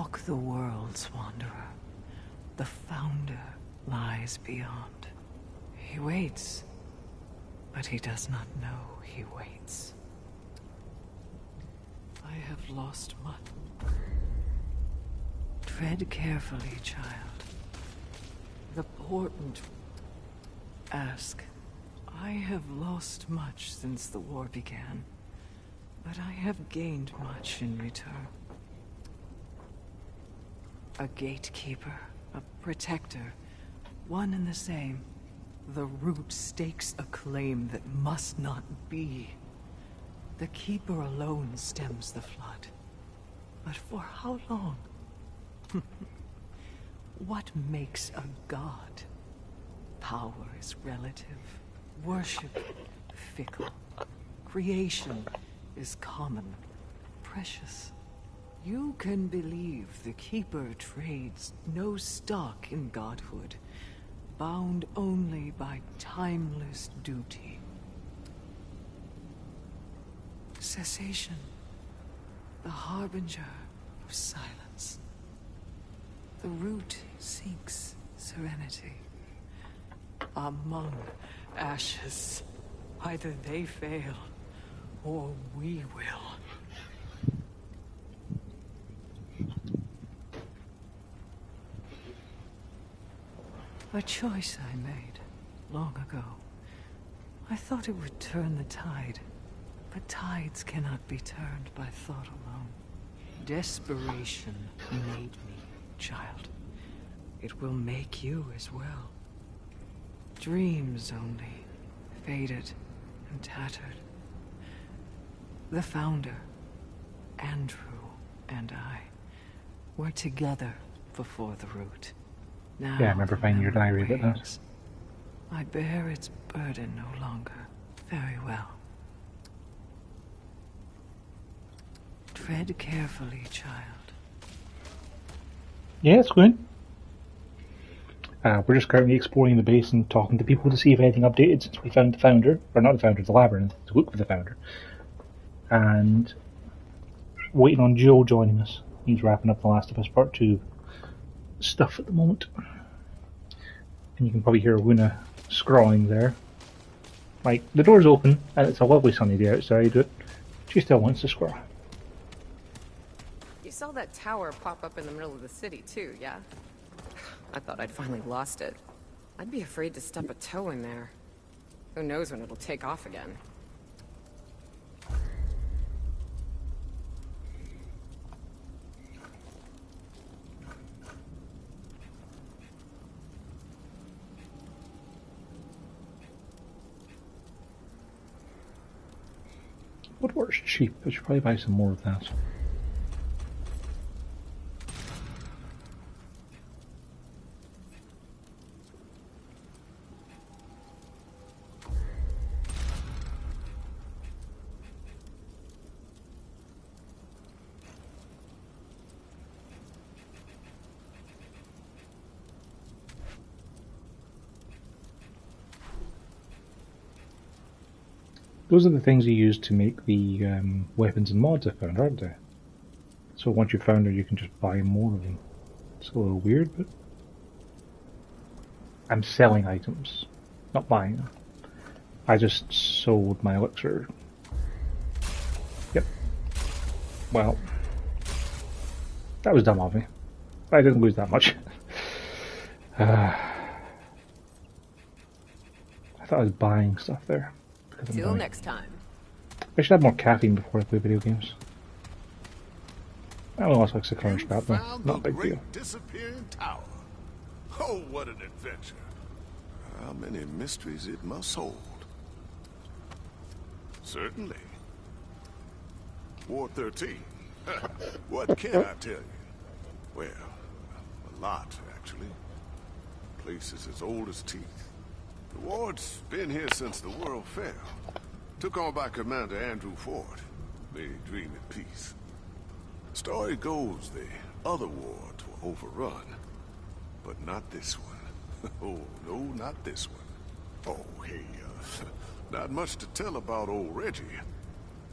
Walk the worlds, wanderer. The founder lies beyond. He waits, but he does not know he waits. I have lost much. Tread carefully, child. The portent. Ask. I have lost much since the war began, but I have gained much in return. A gatekeeper, a protector, one and the same. The root stakes a claim that must not be. The keeper alone stems the flood. But for how long? What makes a god? Power is relative. Worship, fickle. Creation is common, precious. You can believe the Keeper trades no stock in godhood, bound only by timeless duty. Cessation, the harbinger of silence. The root seeks serenity. Among ashes, either they fail, or we will. A choice I made long ago. I thought it would turn the tide, but tides cannot be turned by thought alone. Desperation made me, child. It will make you as well. Dreams only, faded and tattered. The founder, Andrew, and I were together before the root. Now, yeah, I remember finding your diary about that. I bear its burden no longer. Very well. Tread carefully, child. Yeah, it's good. We're just currently exploring the base and talking to people to see if anything updated since we found the founder, or not the founder, the labyrinth, to look for the founder. And waiting on Joe joining us. He's wrapping up The Last of Us Part 2 stuff at the moment. And you can probably hear Luna scrawling there. Like, the door's open and it's a lovely sunny day outside, but she still wants to scrawl. You saw that tower pop up in the middle of the city too, yeah? I thought I'd finally lost it. I'd be afraid to step a toe in there. Who knows when it'll take off again. Woodwork's cheap. I should probably buy some more of that. Those are the things you use to make the weapons and mods I found, aren't they? So once you've found them, you can just buy more of them. It's a little weird, but I'm selling items, not buying them. I just sold my elixir. Yep. Well, that was dumb of me. I didn't lose that much. I thought I was buying stuff there. Till next time. I should have more caffeine before I play video games. I only lost like 600 scrap though. Not a big deal. Disappearing tower. Oh, what an adventure. How many mysteries it must hold. Certainly. Ward 13. What can I tell you? Well, a lot, actually. Places as old as teeth. The ward's been here since the world fell. Took on by Commander Andrew Ford. May he dream in peace. Story goes the other wards were overrun. But not this one. Oh, no, not this one. Oh, hey, not much to tell about old Reggie.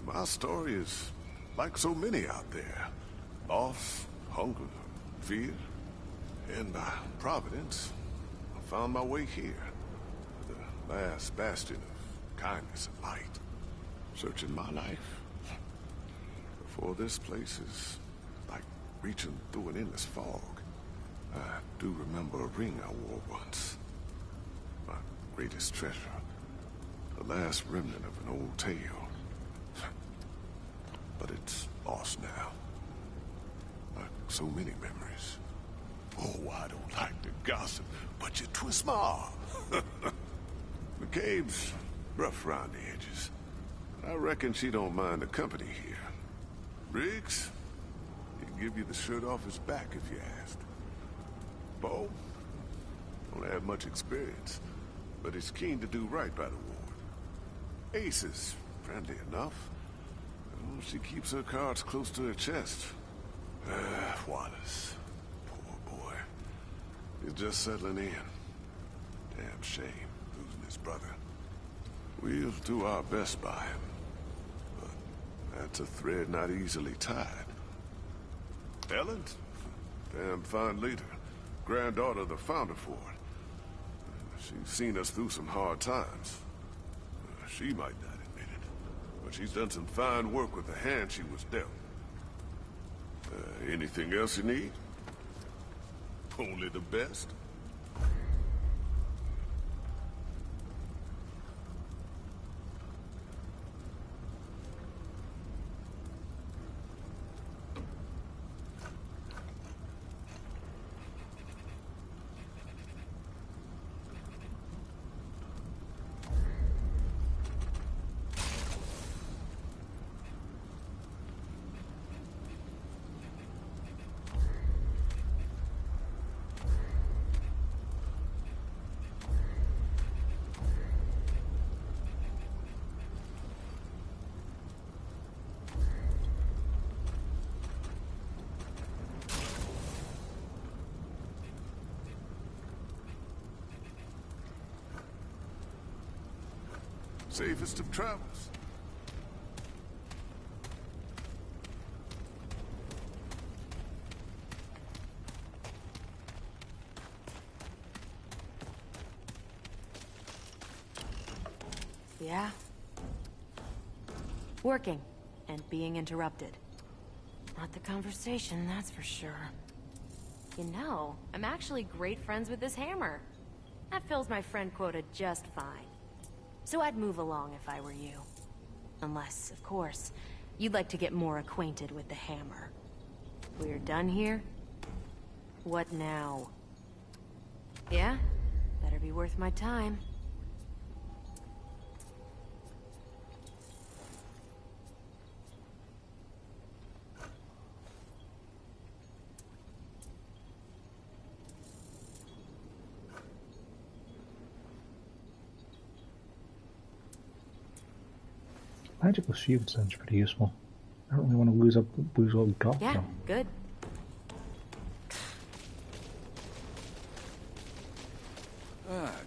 My story is like so many out there. Lost, hunger, fear, and by providence, I found my way here. The last bastion of kindness and light. Searching my life. Before this place is like reaching through an endless fog. I do remember a ring I wore once. My greatest treasure. The last remnant of an old tale. But it's lost now. Like so many memories. Oh, I don't like to gossip, but you twist my arm. The cave's rough around the edges. I reckon she don't mind the company here. Riggs, he'd give you the shirt off his back if you asked. Bo, don't have much experience, but he's keen to do right by the ward. Ace is friendly enough. She keeps her cards close to her chest. Wallace, poor boy. He's just settling in. Damn shame, losing his brother. We'll do our best by him. But that's a thread not easily tied. Ellen? Damn fine leader. Granddaughter of the founder for it. She's seen us through some hard times. She might not admit it, but she's done some fine work with the hand she was dealt. Anything else you need? Only the best? Safest of travels. Yeah? Working, and being interrupted. Not the conversation, that's for sure. You know, I'm actually great friends with this hammer. That fills my friend quota just fine. So I'd move along if I were you. Unless, of course, you'd like to get more acquainted with the hammer. We're done here? What now? Yeah? Better be worth my time. Magical shield sounds pretty useful. I don't really want to lose what we got. Yeah, though. good.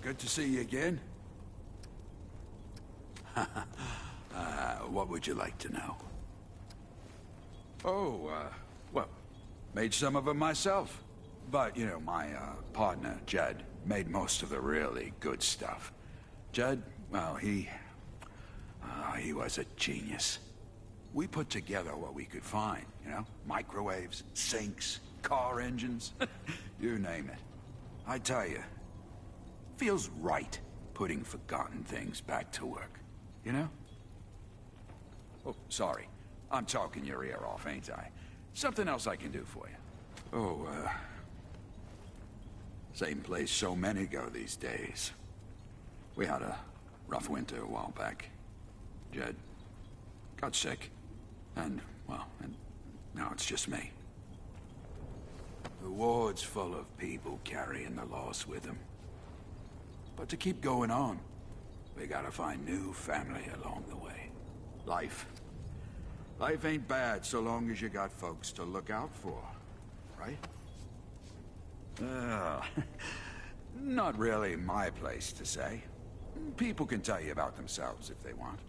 Good to see you again. What would you like to know? Oh, well, made some of them myself. But, you know, my partner, Jed, made most of the really good stuff. Jed, well, he was a genius. We put together what we could find, you know? Microwaves, sinks, car engines, you name it. I tell you, feels right putting forgotten things back to work, you know? Oh, sorry. I'm talking your ear off, ain't I? Something else I can do for you. Oh, same place so many go these days. We had a rough winter a while back. Jed got sick, and now it's just me. The ward's full of people carrying the loss with them. But to keep going on, we gotta find new family along the way. Life ain't bad so long as you got folks to look out for, right? Not really my place to say. People can tell you about themselves if they want.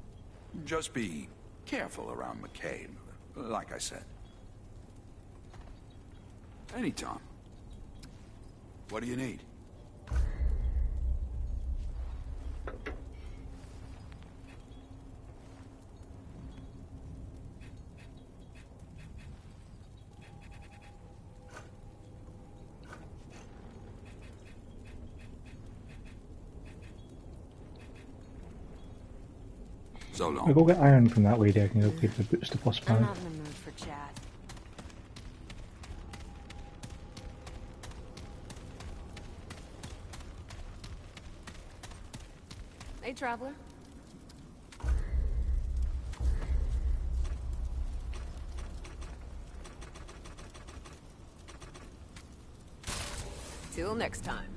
Just be careful around McCabe, like I said. Anytime. What do you need? So long. I'll go get iron from that lady. I can go pay for the boots to plus I'm 5. not in the mood for chat. Hey, traveler. Till next time.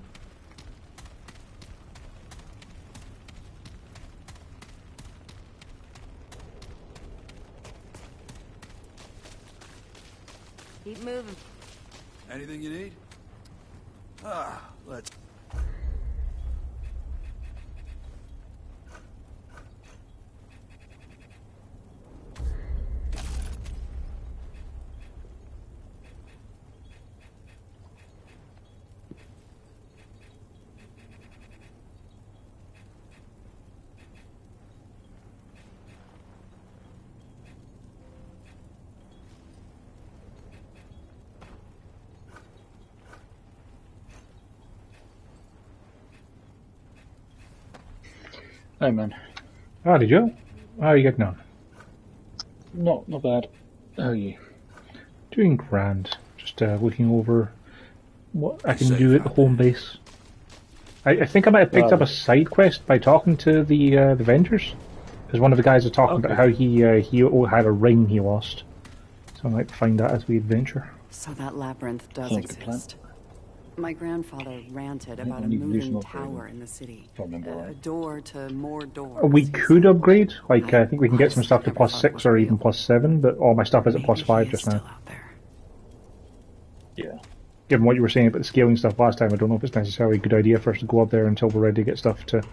Keep moving. Anything you need? Ah, let's... Hey man, Howdy, Joe. How are you getting on? not bad. How are you? Doing grand. Just looking over what I can Safe do at the out home base. I think I might have picked up a side quest by talking to the vendors. Because one of the guys was talking about how he had a ring he lost. So I might find that as we adventure. So that labyrinth does Sounds like a plan. exist. My grandfather ranted I think about a we need to do some moving upgrading, tower in the city. if I remember A right. door to more doors. We he could said. upgrade. Like, I think we can get some honestly stuff to never plus thought it 6 was or real. even plus 7, but all my stuff is at plus Maybe 5 he is just now. still out there. Yeah. Given what you were saying about the scaling stuff last time, I don't know if it's necessarily a good idea for us to go up there until we're ready to get stuff to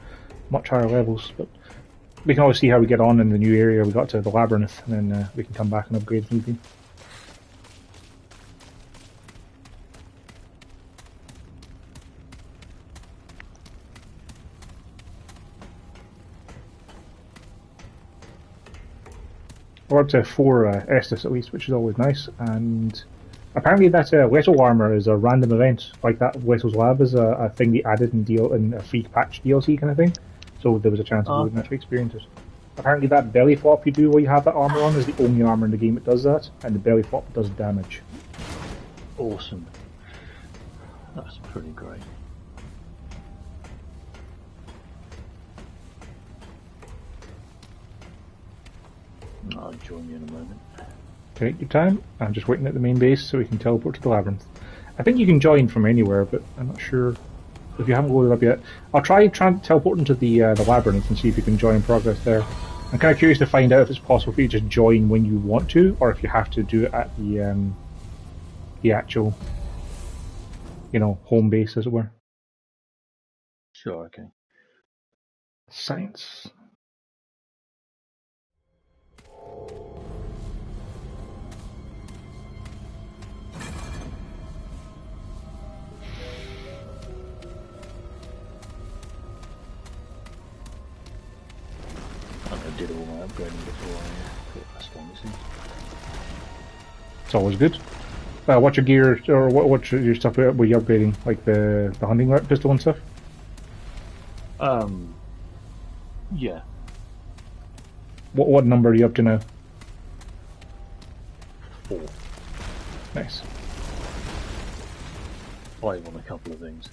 much higher levels. But we can always see how we get on in the new area we got to, the labyrinth, and then we can come back and upgrade if need be. We're up to 4 Estus at least, which is always nice, and apparently that Wessel armor is a random event, like that Wessel's Lab is a thing they added in a free patch DLC kind of thing, so there was a chance of loading that to experience it. Apparently that belly flop you do while you have that armor on is the only armor in the game that does that, and the belly flop does damage. Awesome. That's pretty great. I'll join you in a moment. Take your time, I'm just waiting at the main base so we can teleport to the labyrinth. I think you can join from anywhere, but I'm not sure if you haven't loaded up yet. I'll try teleporting to the labyrinth and see if you can join progress there. I'm kind of curious to find out if it's possible for you to just join when you want to, or if you have to do it at the actual, home base, as it were. Sure, okay. Science. I did all my upgrading before I put this one, you see. It's always good. What's your gear, or what's your stuff were you upgrading? Like the hunting pistol and stuff? Yeah. What number are you up to now? 4. Nice. 5 on a couple of things.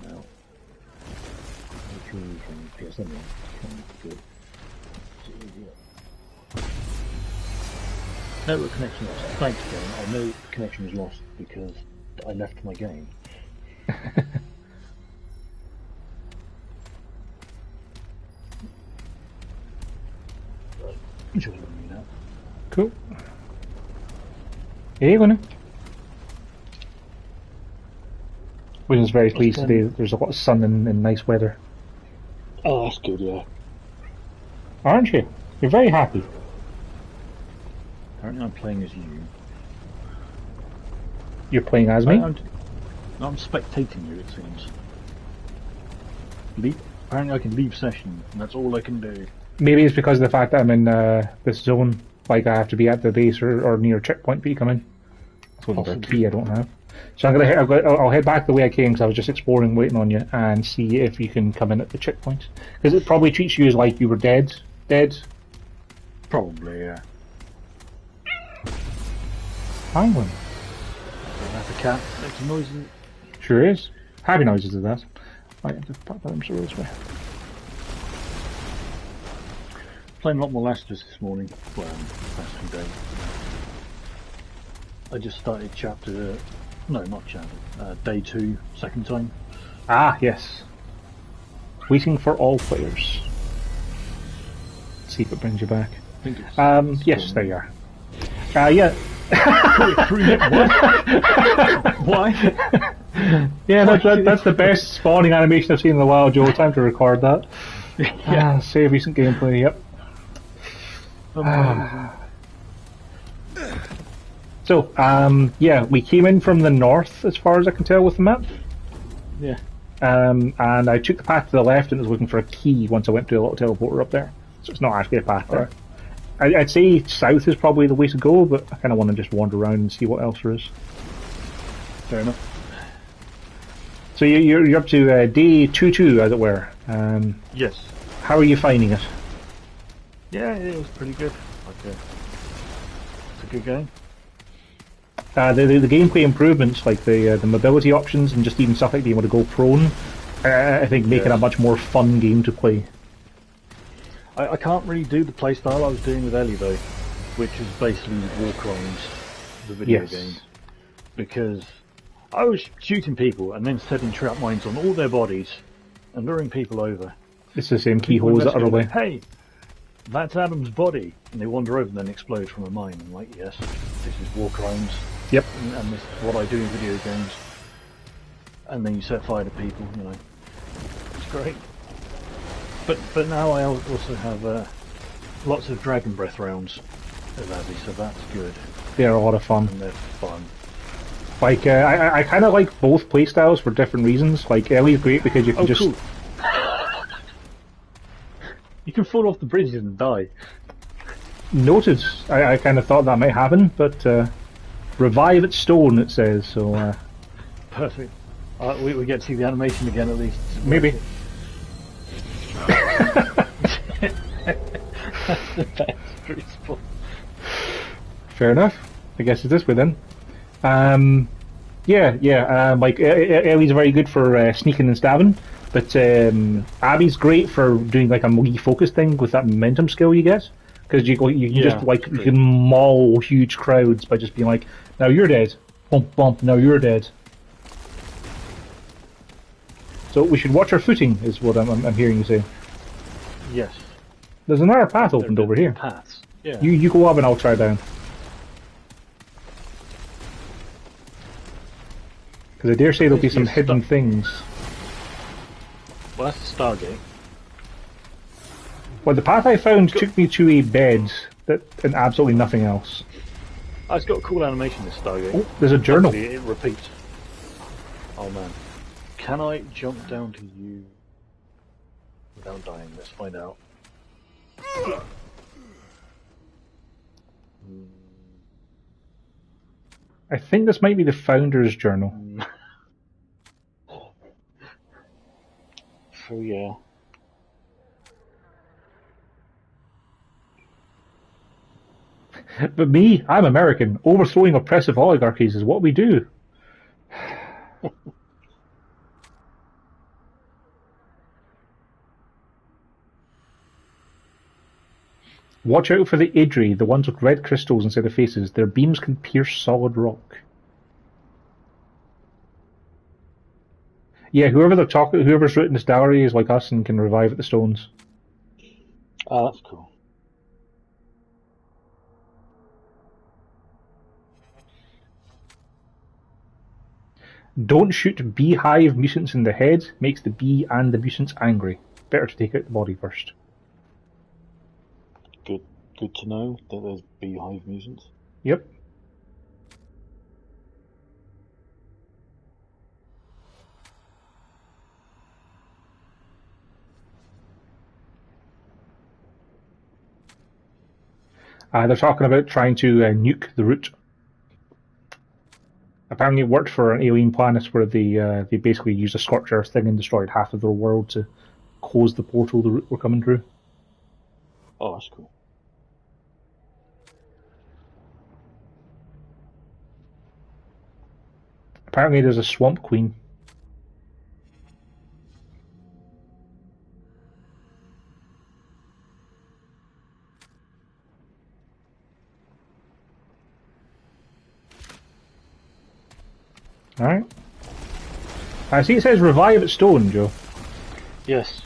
Now, from PSN, good. Network connection lost. Thanks, Kevin. I know the connection was lost because I left my game. Joining me now. Cool. Hey, Luna. William's very pleased today that there's a lot of sun and nice weather. Oh, that's good, yeah. Aren't you? You're very happy. Apparently I'm playing as you. You're playing as me? I'm spectating you, it seems. Apparently I can leave session, and that's all I can do. Maybe it's because of the fact that I'm in this zone. Like I have to be at the base or near a checkpoint for you come in. So there's a key I don't have. So I'll head back the way I came because I was just exploring, waiting on you, and see if you can come in at the checkpoint. Because it probably treats you as like you were dead. Probably, yeah. Hang on. That's a cat. Makes noises. Sure is. Happy noises of that. Right, I have to put that this way. Playing a lot more Last of Us this morning. Well, past few days. I just started chapter... No, not chapter. Day 2, second time. Ah, yes. Waiting for all players. Let's see if it brings you back. I think it's yes, there you are. Yeah. What? Why? Yeah, that's the best spawning animation I've seen in a while, Joe. Time to record that. Yeah, save recent gameplay, yep. So, yeah, we came in from the north, as far as I can tell with the map. Yeah. And I took the path to the left and was looking for a key once I went to a little teleporter up there. So it's not actually a path there. I'd say south is probably the way to go, but I kind of want to just wander around and see what else there is. Fair enough. So you're up to day 2-2, as it were. Yes. How are you finding it? Yeah, it was pretty good. It's a good game. The gameplay improvements, like the mobility options and just even stuff like being able to go prone, I think make it a much more fun game to play. I can't really do the playstyle I was doing with Ellie though, which is basically War Crimes, the video game. Because I was shooting people and then setting trap mines on all their bodies and luring people over. It's the same keyholes that other way. Hey, that's Adam's body, and they wander over and then explode from a mine. I'm like, yes, this is War Crimes. Yep. And this is what I do in video games. And then you set fire to people, you know. It's great. But now I also have lots of Dragon Breath rounds of Abby, so that's good. They're a lot of fun. And they're fun. Like, I kind of like both playstyles for different reasons. Like, Ellie's great because you can just... Cool. You can fall off the bridges and die. Noted. I kind of thought that might happen, but revive at stone, it says, so... Perfect. We get to see the animation again at least. Maybe. That's the best respawn. Fair enough. I guess it's this way then. Like Ellie's very good for sneaking and stabbing, but Abby's great for doing like a melee focus thing with that momentum skill you get, because you can maul huge crowds by just being like, now you're dead, bump bump, now you're dead. So we should watch our footing, is what I'm hearing you say. Yes. There's another path opened over here. Paths. Yeah. You go up and I'll try down. Because I dare say there'll be some hidden things. Well, that's the Stargate. Well, the path I found took me to a bed and absolutely nothing else. Oh, it's got a cool animation, this Stargate. Oh, there's a journal. Actually, it repeats. Oh man. Can I jump down to you without dying? Let's find out. I think this might be the Founder's Journal. So yeah. But me, I'm American. Overthrowing oppressive oligarchies is what we do. Watch out for the Idri, the ones with red crystals instead of faces. Their beams can pierce solid rock. Yeah, whoever's written this diary is like us and can revive at the stones. Oh, that's cool. Don't shoot beehive mutants in the head. Makes the bee and the mutants angry. Better to take out the body first. Good to know that there's beehive mutants. Yep. They're talking about trying to nuke the route. Apparently, it worked for an alien planet where they basically used a scorched earth thing and destroyed half of their world to close the portal the route we're coming through. Oh, that's cool. Apparently, there's a swamp queen. Alright. I see it says revive at stone, Joe. Yes.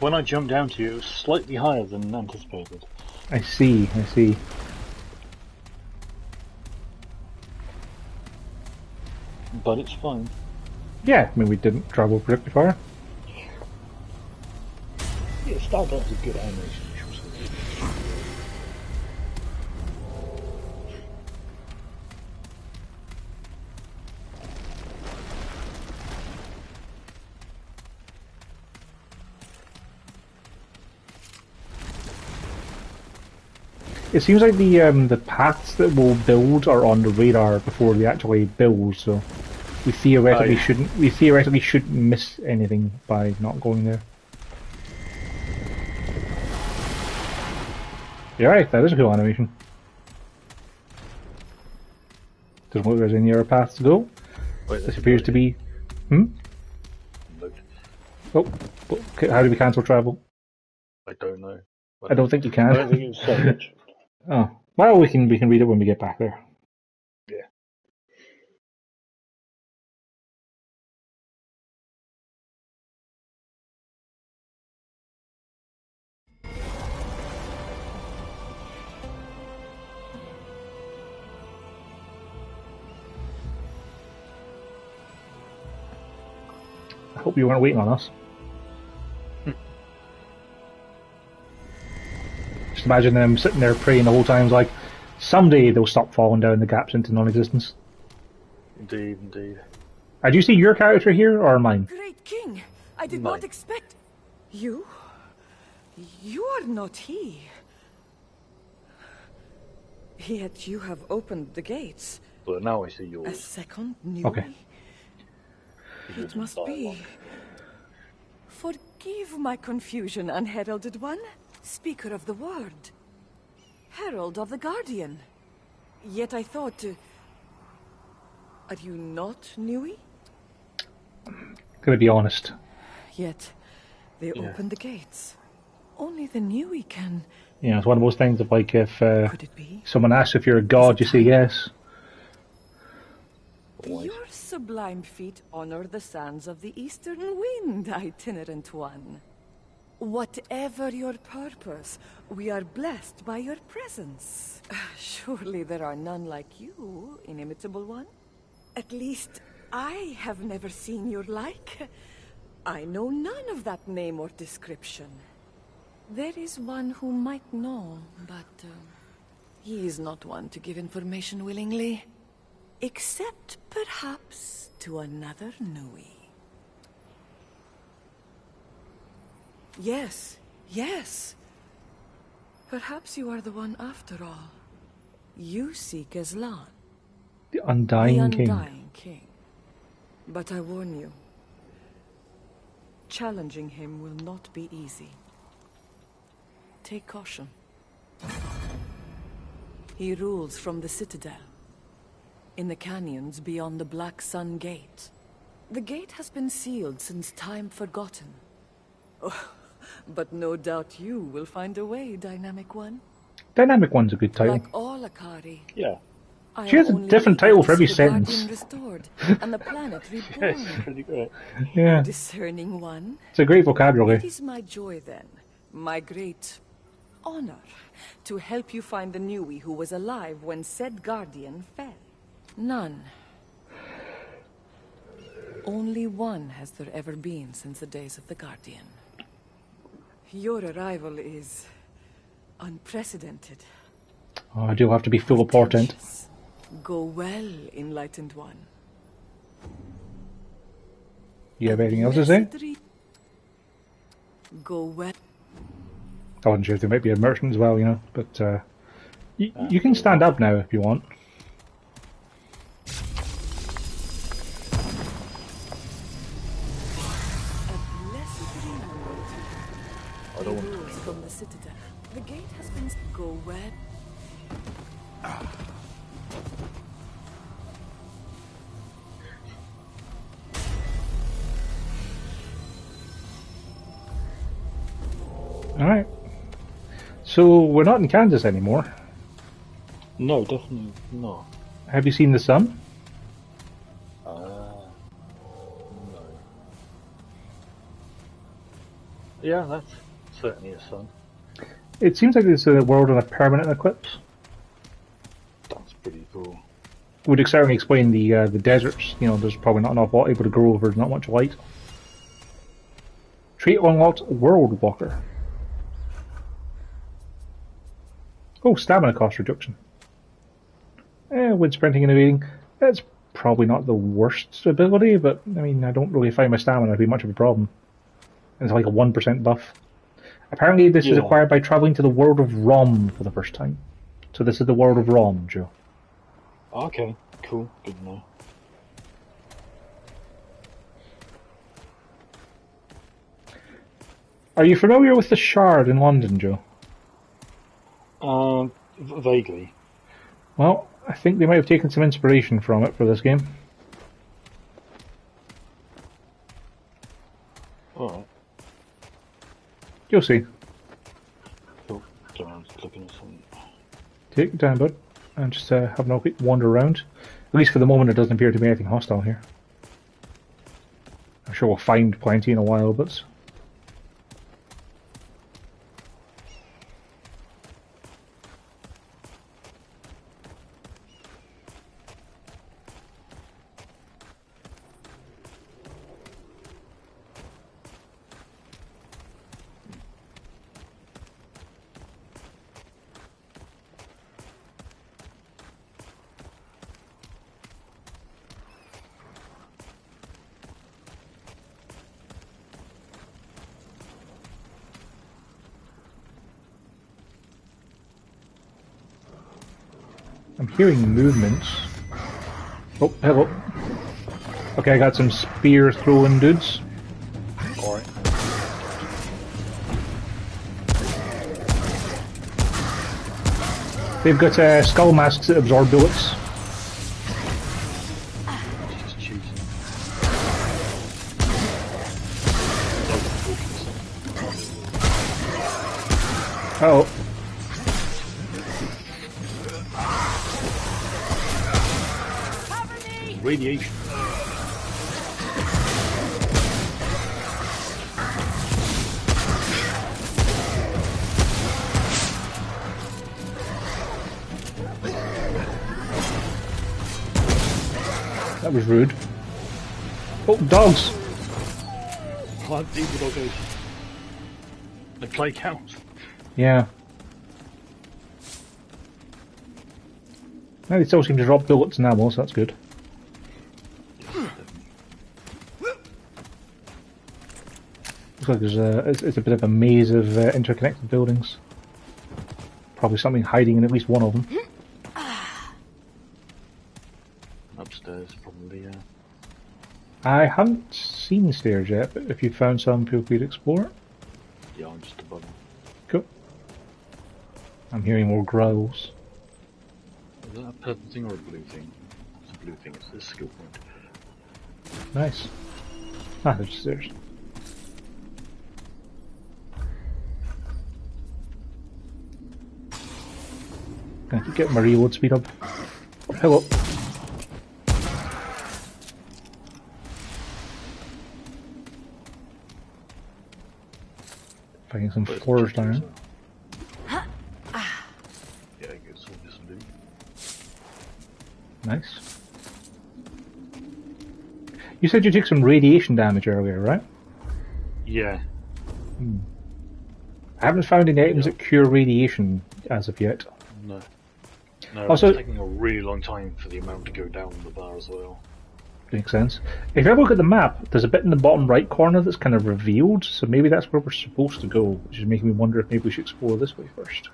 When I jumped down to you, it was slightly higher than anticipated. I see. But it's fine. Yeah, I mean, we didn't travel particularly far. Yeah, Starlight's a good animation. It seems like the paths that we'll build are on the radar before they actually build, so we theoretically shouldn't miss anything by not going there. You're right, that is a cool animation. Doesn't look like there's any other paths to go. Wait, this appears to be... Oh, okay, how do we cancel travel? I don't know. I don't think you can. I don't think it's so much. Oh, well, we can read it when we get back there. Yeah. I hope you weren't waiting on us. Just imagine them sitting there praying the whole time, like, someday they'll stop falling down the gaps into non-existence. Indeed. Do you see your character here, or mine? Great King, I did Mine. not expect... You? You are not he. Yet you have opened the gates. But now I see A yours. second new. Okay. It must be. Forgive my confusion, unheralded one. Speaker of the word. Herald of the Guardian. Yet I thought... are you not Nui? Gonna be honest. Yet they opened the gates. Only the Nui can... Yeah, it's one of those things of like if Could it be? someone asks if you're a god, you say yes. Your sublime feet honor the sands of the eastern wind, itinerant one. Whatever your purpose, we are blessed by your presence. Surely there are none like you, inimitable one. At least, I have never seen your like. I know none of that name or description. There is one who might know, but he is not one to give information willingly. Except, perhaps, to another Nui. Yes. Perhaps you are the one after all. You seek Aslan. The Undying The King. Undying King. But I warn you, challenging him will not be easy. Take caution. He rules from the Citadel, in the canyons beyond the Black Sun Gate. The gate has been sealed since time forgotten. Oh, but no doubt you will find a way, Dynamic One. Dynamic One's a good title. Like all Akari. Yeah. She has a different title for every sentence. Restored, and the planet reborn. It's pretty great. Yeah, Discerning one. it's a great vocabulary. It is my joy then, my great honor, to help you find the Nui who was alive when said Guardian fell. None. Only one has there ever been since the days of the Guardian. Your arrival is Unprecedented. Oh, I do have to be full of portent. Pretentious. Go well, enlightened one. You have anything else to say? Go well. I wasn't sure if there might be a merchant as well, you know, but you can stand up now if you want. I don't want to. From the citadel. The gate has been go well. Alright. So, we're not in Kansas anymore. No, definitely not. Have you seen the sun? No. Yeah, that's certainly a sun. It seems like it's a world on a permanent eclipse. That's pretty cool. Would certainly explain the deserts. You know, there's probably not enough water able to grow over not much light. Trait unlocked, World Walker. Oh, stamina cost reduction. Wind sprinting and evading. That's probably not the worst ability, but I mean, I don't really find my stamina to be much of a problem. It's like a 1% buff. Apparently, this is acquired by traveling to the world of Rom for the first time. So this is the world of Rom, Joe. Okay, cool. Good to know. Are you familiar with the Shard in London, Joe? Vaguely. Well, I think they might have taken some inspiration from it for this game. Alright. You'll see. Cool. Sorry, I'm just looking at something. Take your time, bud, and just have a quick wander around. At least for the moment, it doesn't appear to be anything hostile here. I'm sure we'll find plenty in a while, but... I'm hearing movements. Oh, hello. Okay, I got some spear throwing dudes. Alright. They've got skull masks that absorb bullets. Just choosing. Oh. Radiation. That was rude. Oh, dogs! Can't deal with doggos. They play counts. Yeah. Now they still seem to drop bullets and ammo, so that's good. Looks like there's it's a bit of a maze of interconnected buildings. Probably something hiding in at least one of them. Upstairs, probably, yeah. I haven't seen stairs yet, but if you found some, feel free to explore. Yeah, I'm just above them. Cool. I'm hearing more growls. Is that a purple thing or a blue thing? It's a blue thing, it's a skill point. Nice. Ah, there's stairs. Gonna get my reload speed up. Hello. Finding some forged iron. Yeah, get some of this loot. Nice. You said you took some radiation damage earlier, right? Yeah. I haven't found any items that cure radiation as of yet. No. No, Also, it's taking a really long time for the amount to go down the bar as well. makes sense. If you ever look at the map, there's a bit in the bottom right corner that's kind of revealed, so maybe that's where we're supposed to go, which is making me wonder if maybe we should explore this way first.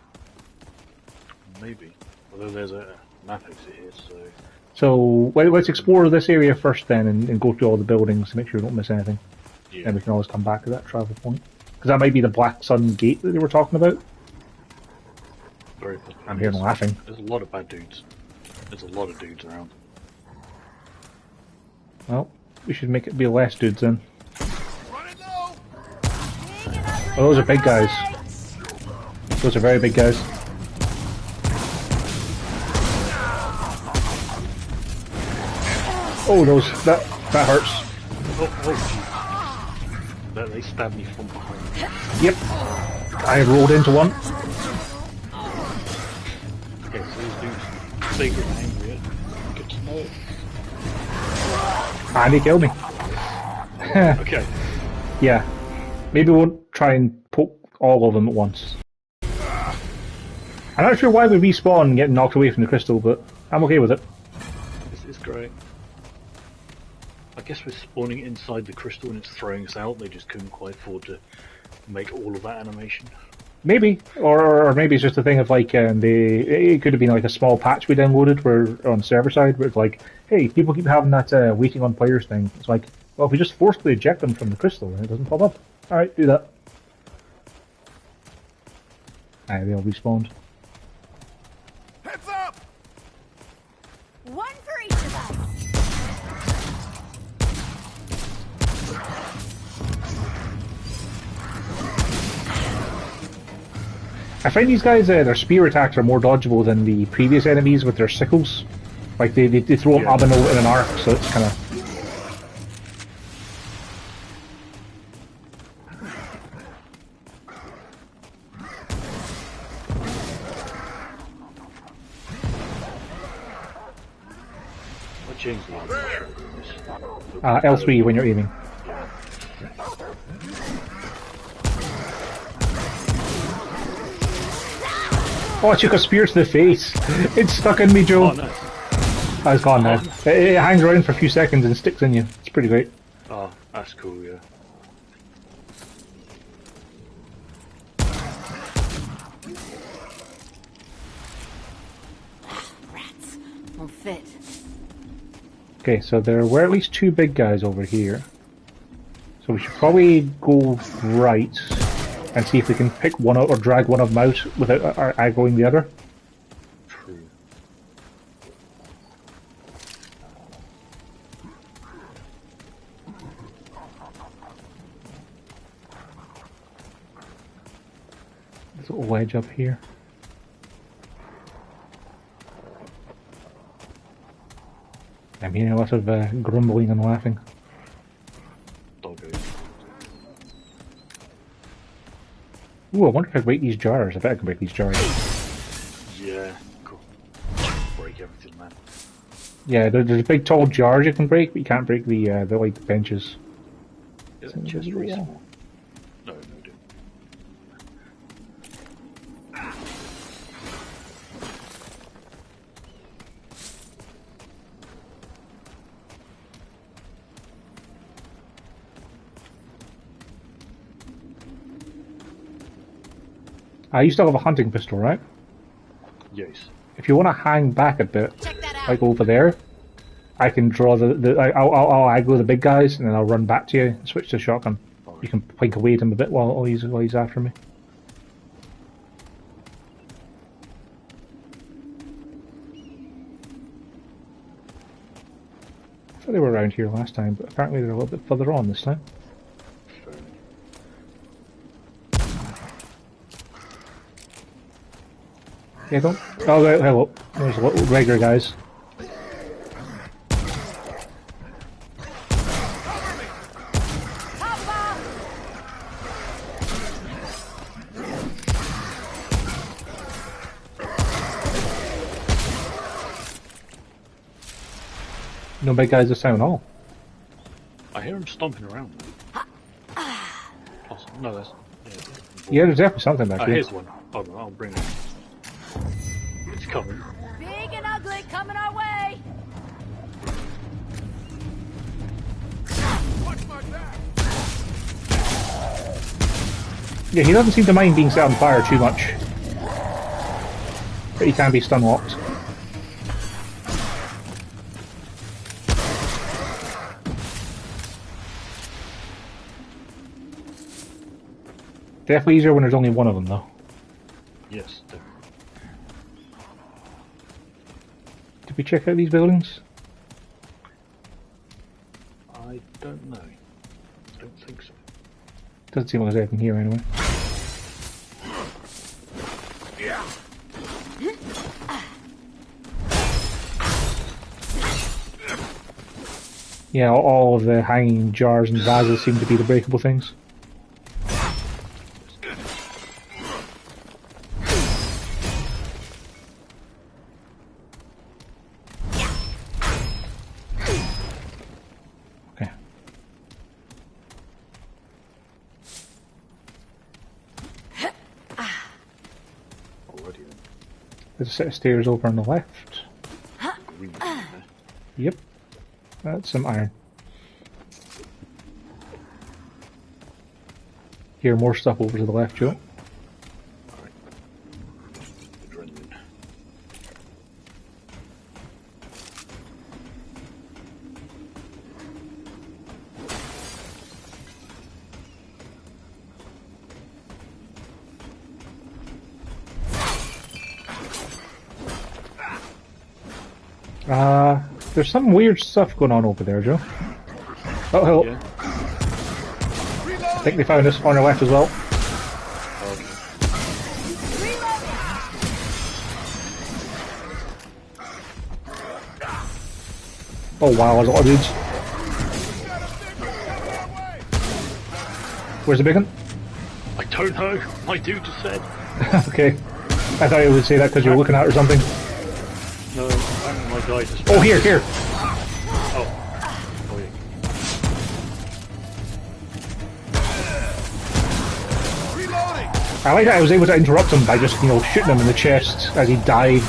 Maybe. Although there's a map exit here, so... So, let's explore this area first then, and go through all the buildings to make sure we don't miss anything. Yeah. And we can always come back to that travel point. Because that might be the Black Sun Gate that they were talking about. Very possible. I'm here laughing. There's a lot of bad dudes. There's a lot of dudes around. Well, we should make it be less dudes then. Oh, those are big guys. Those are very big guys. Oh, that hurts. Oh, they stabbed me from behind. Yep. I rolled into one. Okay, so these dudes bigger and angrier. Good to know. And he killed me. Okay. Yeah. Maybe we won't try and poke all of them at once. I'm not sure why we respawn and get knocked away from the crystal, but I'm okay with it. This is great. I guess we're spawning inside the crystal and it's throwing us out. They just couldn't quite afford to make all of that animation. Maybe, or maybe it's just a thing of like it could have been like a small patch we downloaded where on server side where it's like, hey, people keep having that waiting on players thing. It's like, well, if we just forcibly eject them from the crystal, then it doesn't pop up. All right, do that. Aye, they all respawned. Heads up! One for each of us. I find these guys, their spear attacks are more dodgeable than the previous enemies with their sickles. Like, they throw an abano in an arc, so it's kind of... What changed the L3 when you're aiming. Oh, I took a spear to the face. It's stuck in me, Joe. Oh, nice. Oh, it's gone now. It hangs around for a few seconds and sticks in you. It's pretty great. Oh, that's cool, yeah. Rats. Won't fit. Okay, so there were at least two big guys over here. So we should probably go right and see if we can pick one out or drag one of them out without aggroing the other. True. There's a little wedge up here. I'm hearing a lot of grumbling and laughing. Doggo. Ooh, I wonder if I can break these jars. I bet I can break these jars. Yeah, cool. Break everything, man. Yeah, there's big tall jars you can break, but you can't break the like benches. Is it chest really small? No, dude. You still have a hunting pistol, right? Yes. If you want to hang back a bit, like over there, I can draw I'll aggro the big guys and then I'll run back to you and switch to shotgun. You can plink away at him a bit while he's after me. I thought they were around here last time, but apparently they're a little bit further on this time. Yeah, don't. Oh, hello. There's a little regular guys. No big guys this time at all. I hear him stomping around. Awesome. No, that's Yeah, there's definitely something back here. Here's one. Hold on, I'll bring it. It's coming. Big and ugly coming our way! Watch my back! Yeah, he doesn't seem to mind being set on fire too much. But he can be stun locked. Definitely easier when there's only one of them, though. Yes, definitely. Did we check out these buildings? I don't know. I don't think so. Doesn't seem like there's anything here anyway. Yeah, all of the hanging jars and vases seem to be the breakable things. Okay. Already then. There's a set of stairs over on the left. Green there. Yep. That's some iron. Here, more stuff over to the left, Joe. Alright. Adrenaline. There's some weird stuff going on over there, Joe. Oh, hello. Yeah. I think they found us on our left as well. Oh wow, there's a lot of dudes. Where's the beacon? I don't know. My dude just said. Okay. I thought you would say that because you were looking at it or something. No, apparently my guy just. Oh, here! Oh. Oh, yeah. Reloading! I like that I was able to interrupt him by just, you know, shooting him in the chest as he dived.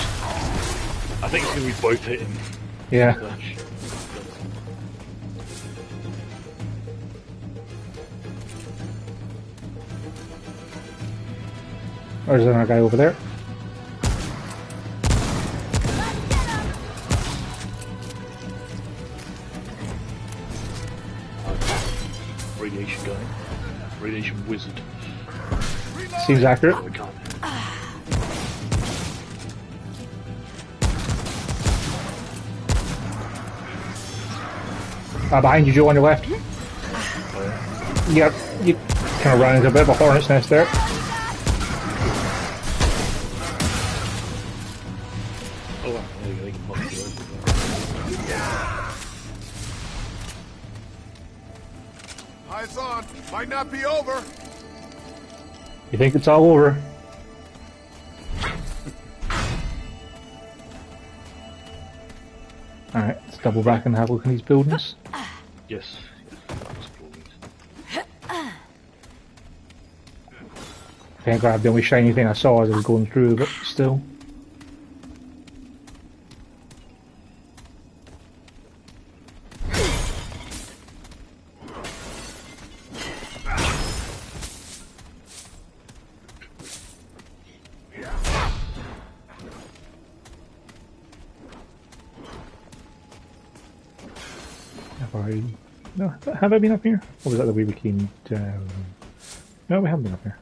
I think it's going to be both hitting. Yeah. Gosh. There's another guy over there. Radiation guy. Radiation wizard. Seems accurate. Oh, we can't. Behind you, Joe, on your left. Yep, you kind of ran into a bit of a hornet's nest there. Oh, wow. There you go. They can knock you over. Eyes on. Might not be over. You think it's all over? Alright, let's double back and have a look in these buildings. Yes. That was glorious. I think I grabbed the only shiny thing I saw as I was going through, but still. No, have I been up here? Or was that the way we came down? No, we haven't been up here.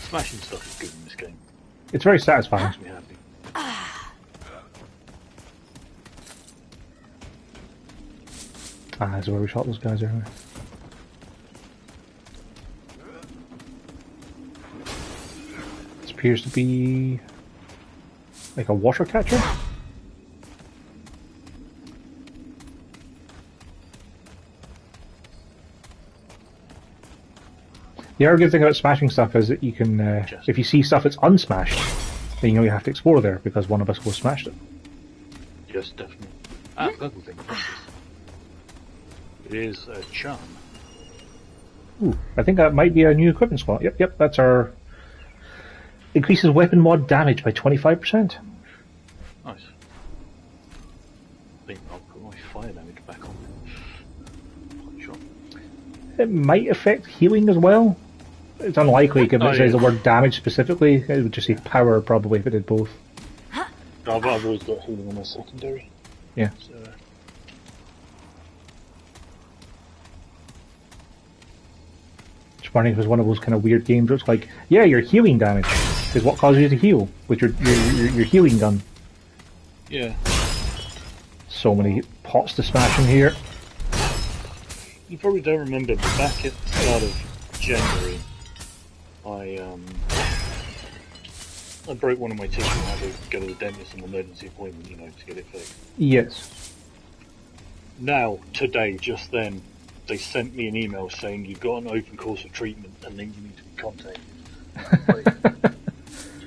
Smashing stuff is good in this game. It's very satisfying. Makes me happy. Ah, that's where we shot those guys earlier. This appears to be like a water catcher. The other good thing about smashing stuff is that you can, if you see stuff that's unsmashed, then you know you have to explore there because one of us will have smashed it. Yes, definitely. Google thing. It is a charm. Ooh, I think that might be a new equipment slot. Yep, that's our... Increases weapon mod damage by 25%. Nice. I think I'll put my fire damage back on. Sure. It might affect healing as well. It's unlikely, given it says the word damage specifically. It would just say power, probably, if it did both. I've always got healing on my secondary. Yeah. So, It's funny, it was one of those kind of weird games where it's like, yeah, your healing damage is what causes you to heal with your healing gun. yeah. So many pots to smash in here. You probably don't remember, but back at the start of January, I broke one of my teeth and had to go to the dentist on an emergency appointment, to get it fixed. Yes. Now, today, just then, they sent me an email saying you've got an open course of treatment and then you need to be contacted. Like,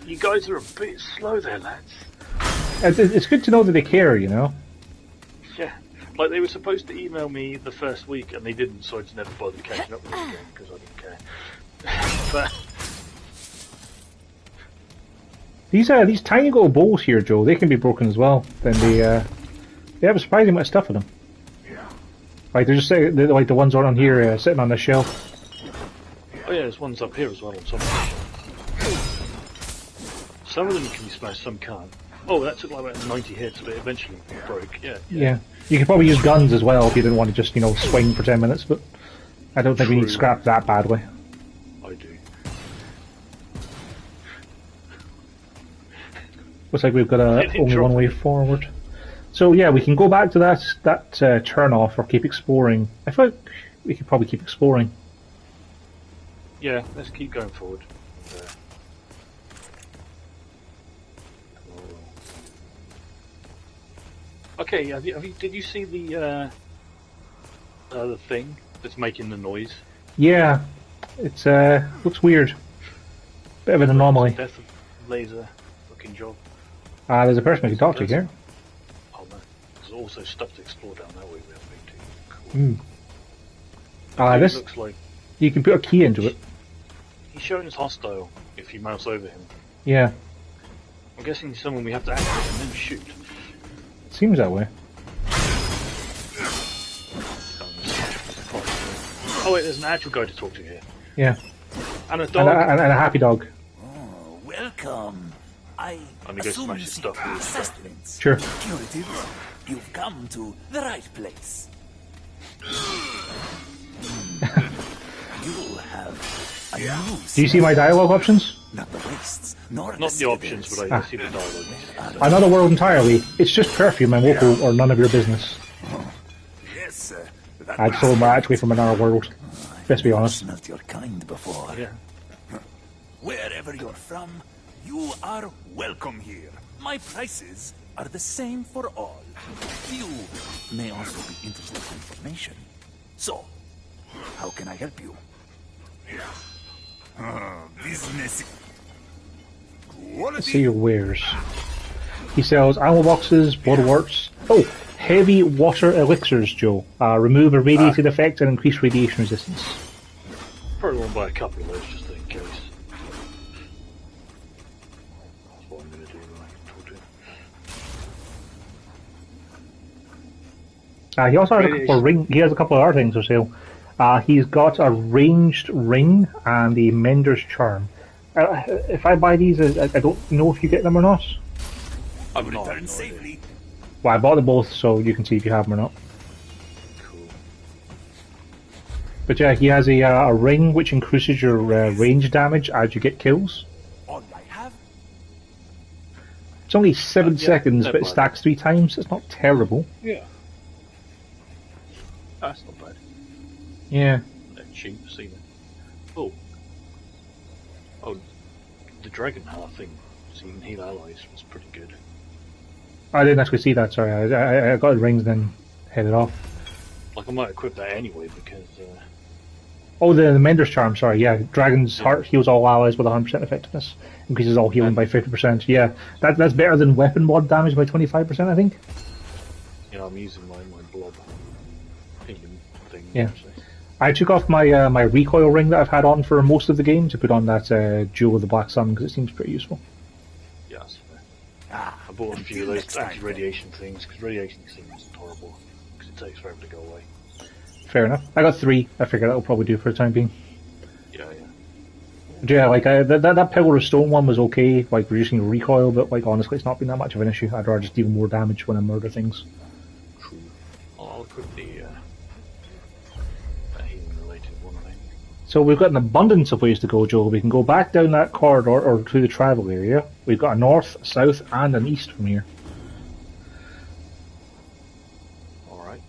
you guys are a bit slow there, lads. It's good to know that they care, Yeah. Like, they were supposed to email me the first week and they didn't, so I just never bothered catching up with them again because I didn't care. But These tiny little bowls here, Joe, they can be broken as well. Then they have a surprising amount of stuff in them. Like they're just like the ones on here sitting on the shelf. oh yeah, there's ones up here as well on some of them. Some of them can be smashed, some can't. Oh, that took like about 90 hits, but eventually broke. Yeah. You could probably use guns as well if you didn't want to just swing for 10 minutes, but I don't think we need scrap that badly. I do. Looks like we've got only one way forward. So yeah, we can go back to that turn off or keep exploring. I feel like we could probably keep exploring. Yeah, let's keep going forward. Okay, did you see the thing that's making the noise? Yeah, it's looks weird. Bit of an anomaly. Death of laser looking job. There's a person we can talk to here. Oh no, there's also stuff to explore down that way we haven't been to. Cool. This looks like you can put a key into it. he's shown as hostile if you mouse over him. Yeah, I'm guessing he's someone we have to activate and then shoot. seems that way. Oh wait, there's an actual guy to talk to here. Yeah, And a dog. and a happy dog. Oh, welcome. I I'm gonna go assume smash you his seek stuff with his stuff. sustenance. Sure. Curative, you've come to the right place. You'll have a new Do you see my dialogue options? not the wastes, nor Not the options, citadels. but I see the dialogue. Another world entirely. It's just perfume and local or none of your business. Yes, sir. That I'd sold my actually from another world. Let's be honest. smelt your kind before. Yeah. Wherever you're from, you are welcome here. My prices are the same for all. You may also be interested in information. So, how can I help you? Business. Let's see your wares. He sells ammo boxes, bloodworks. Oh, heavy water elixirs, Joe. Remove a radiated effect and increase radiation resistance. Probably want to buy a couple of those just in case. That's what I'm going to do when I can talk to him. He also has a couple of He has a couple of other things for sale. He's got a ranged ring and the Mender's Charm. If I buy these, I don't know if you get them or not. I'm not. Return safely. Well, I bought them both, so you can see if you have them or not. Cool. But yeah, he has a ring which increases your range damage as you get kills. All I have. It's only 7 yeah, seconds, no but it bother. stacks 3 times. It's not terrible. Yeah. That's not bad. Yeah. They're cheap, see them. Oh. Oh, the Dragon Heart thing, so you can heal allies, was pretty good. I didn't actually see that, sorry. I got the rings then headed off. Like, I might equip that anyway, because, Oh, the Mender's Charm, sorry, yeah. Dragon's Heart heals all allies with 100% effectiveness. Increases all healing by 50%. Yeah, that's better than weapon mod damage by 25%, I think. yeah, Yeah, I'm using my blob healing thing. Yeah. Actually. I took off my my recoil ring that I've had on for most of the game to put on that Jewel of the Black Sun because it seems pretty useful. Yeah, that's fair. I bought a few of those anti-radiation things because radiation seems horrible because it takes forever to go away. Fair enough. I got 3. I figure that'll probably do for the time being. Yeah. Yeah, like that Pillar of Stone one was okay, like reducing recoil, but like honestly, it's not been that much of an issue. I'd rather just deal more damage when I murder things. True. I'll equip the healing-related one, I think. So we've got an abundance of ways to go, Joel. We can go back down that corridor or through the travel area. We've got a north, a south, and an east from here. Alright.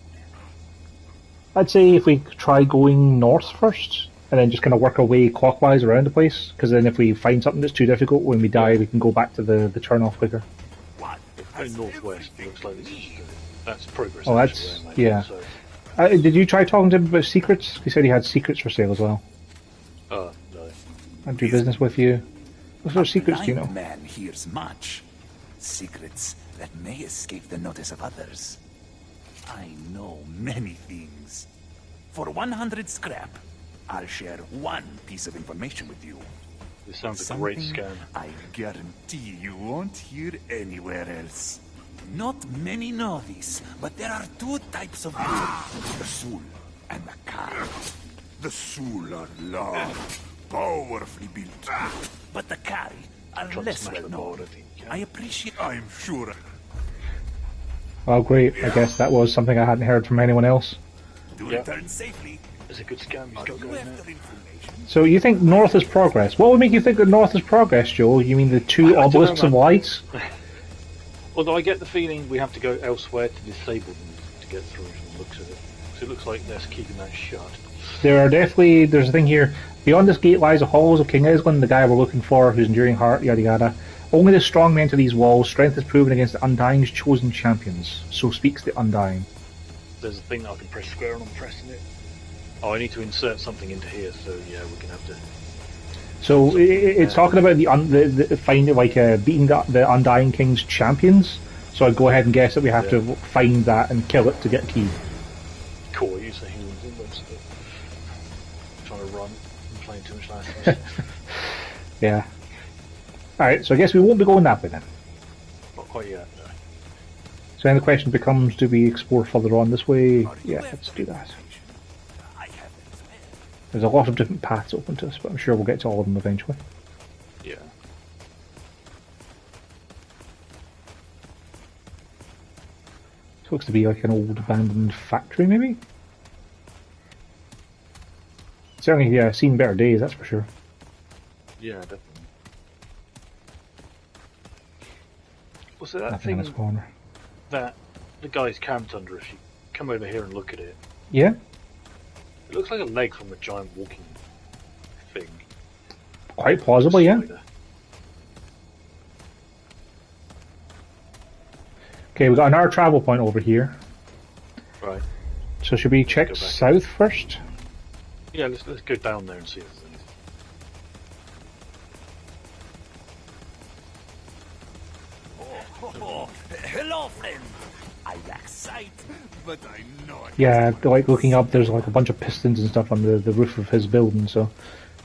I'd say if we try going north first, and then just kind of work our way clockwise around the place, because then if we find something that's too difficult, when we die, we can go back to the turn-off quicker. Going northwest, it looks like this is that's progress. Oh, that's... yeah. So. Did you try talking to him about secrets? He said he had secrets for sale as well. No. I'd do business with you. What sort of secrets do you know? Man hears much. Secrets that may escape the notice of others. I know many things. For 100 scrap, I'll share one piece of information with you. This sounds like a great scam. I guarantee you won't hear anywhere else. Not many know this, but there are 2 types of wood. The soul and the car. The soul are large, powerfully built. But the Kari are less well known. I appreciate... I'm sure... Oh great, I guess that was something I hadn't heard from anyone else. To return safely. It's a good scam you've got going there. So you think north is progress? What would make you think that north is progress, Joel? You mean the 2 obelisks of lights? Although I get the feeling we have to go elsewhere to disable them to get through from the looks of it. So it looks like they're keeping that shut. There's a thing here. Beyond this gate lies the halls of King Island, the guy we're looking for, whose enduring heart, yada yada. Only the strong men to these walls, strength is proven against the Undying's chosen champions. So speaks the Undying. There's a thing that I can press square and I'm pressing it. Oh, I need to insert something into here, so yeah, we're gonna have to. So it's talking about beating the Undying King's champions. So I'd go ahead and guess that we have to find that and kill it to get a key. Cool, use the healings in most of it. I'm trying to run. I'm playing too much last night. Yeah. Alright, so I guess we won't be going that way then. Not quite yet, no. So then the question becomes, do we explore further on this way? Yeah, let's do that. There's a lot of different paths open to us, but I'm sure we'll get to all of them eventually. Yeah. It looks to be like an old abandoned factory, maybe? Certainly, yeah, seen better days, that's for sure. Yeah, definitely. Was it that Nothing in thing this corner. that the guy's camped under? If you come over here and look at it, Yeah? it looks like a leg from a giant walking thing. Quite plausibly, yeah. Okay, we've got another travel point over here. Right. So should we check south first? Yeah, let's go down there and see if there's anything. Hello, friend. I lack sight, but I know it. Yeah, like looking up, there's like a bunch of pistons and stuff on the roof of his building, so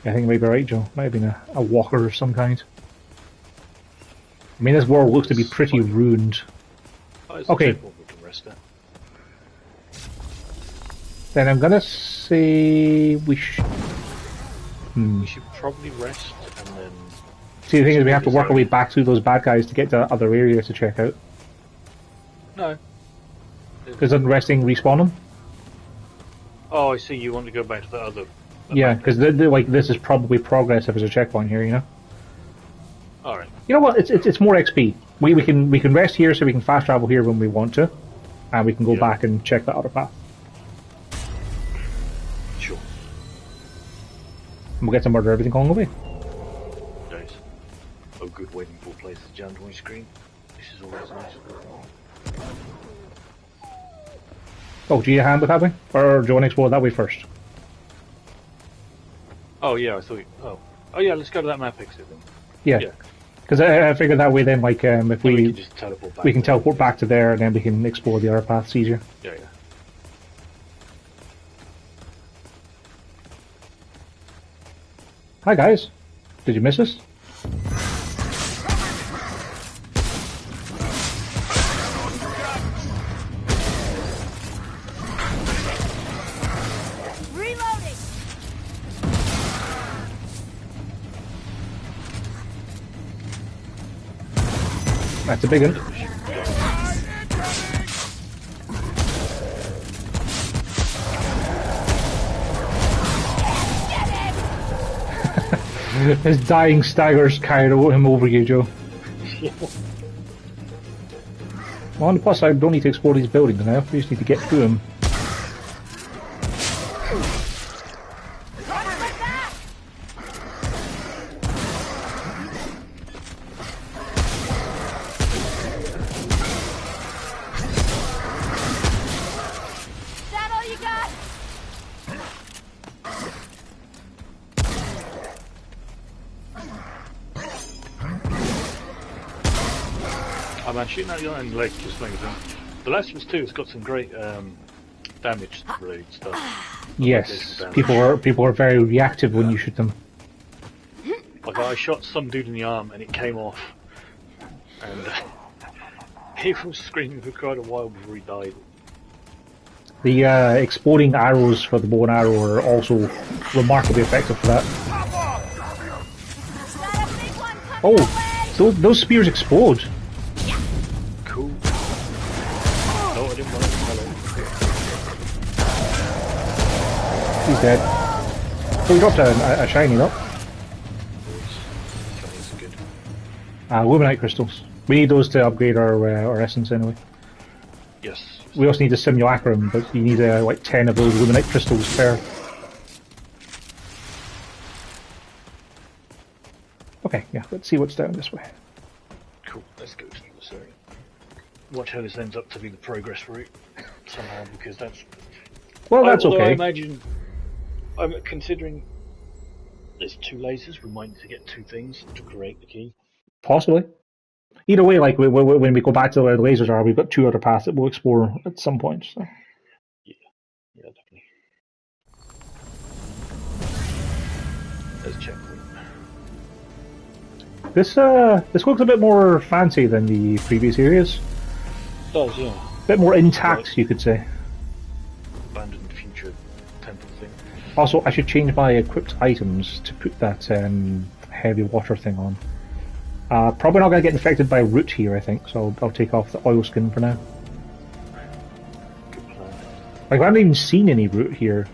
I think it may be right, Joe. Might have been a walker of some kind. I mean, this world looks to be pretty ruined. Okay. We can rest at. Then I'm gonna say we should... We should probably rest and then... See, the thing is we have to work our way back through those bad guys to get to other areas to check out. No. Doesn't resting respawn them? Oh, I see, you want to go back to the other... Yeah, because like this is probably progress if there's a checkpoint here, you know? Alright. You know what, it's more XP. We can rest here so we can fast travel here when we want to, and we can go back and check that other path. Sure. And we'll get to murder everything along the way. Nice. Oh, good waiting for places jammed on my screen. This is always nice. Oh, do you need a hand with that way? Or do you want to explore that way first? Oh, yeah, I thought you... Oh, yeah, let's go to that map exit then. Yeah. Because I figured that way then, like, if we we can just teleport back. we can teleport back to there, and then we can explore the other paths easier. Yeah, yeah. Hi guys, did you miss us? Reloading! That's a big one. His dying staggers carried him over you, Joe. Well, on the plus side, we don't need to explore these buildings now. We just need to get through them. Is that all you got? Oh man, shooting at the iron leg just makes sense. The Last of Us 2 has got some great damage related stuff. Yes, people are very reactive when you shoot them. Like I shot some dude in the arm and it came off, and he was screaming for quite a while before he died. The exploding arrows for the bow and arrow are also remarkably effective for that. Oh, so those spears explode. Cool. No, I didn't want to tell him. He's dead. Oh, we dropped a shiny up. Shinies are good. Luminite crystals. We need those to upgrade our essence anyway. Yes. We also need a simulacrum, but you need like 10 of those luminite crystals per. Okay, yeah, let's see what's down this way. Cool, let's go to this area. Watch how this ends up to be the progress route somehow, because that's... Well, that's although okay. I imagine, I'm considering there's 2 lasers, we might need to get 2 things to create the key. Possibly. Either way, like when we go back to where the lasers are, we've got 2 other paths that we'll explore at some point. So. Yeah, definitely. There's a checkpoint. This looks a bit more fancy than the previous areas. It does, yeah. A bit more intact, you could say. Abandoned future temple thing. Also, I should change my equipped items to put that heavy water thing on. Probably not going to get infected by root here, I think, so I'll take off the oil skin for now. Good plan. Like, I haven't even seen any root here.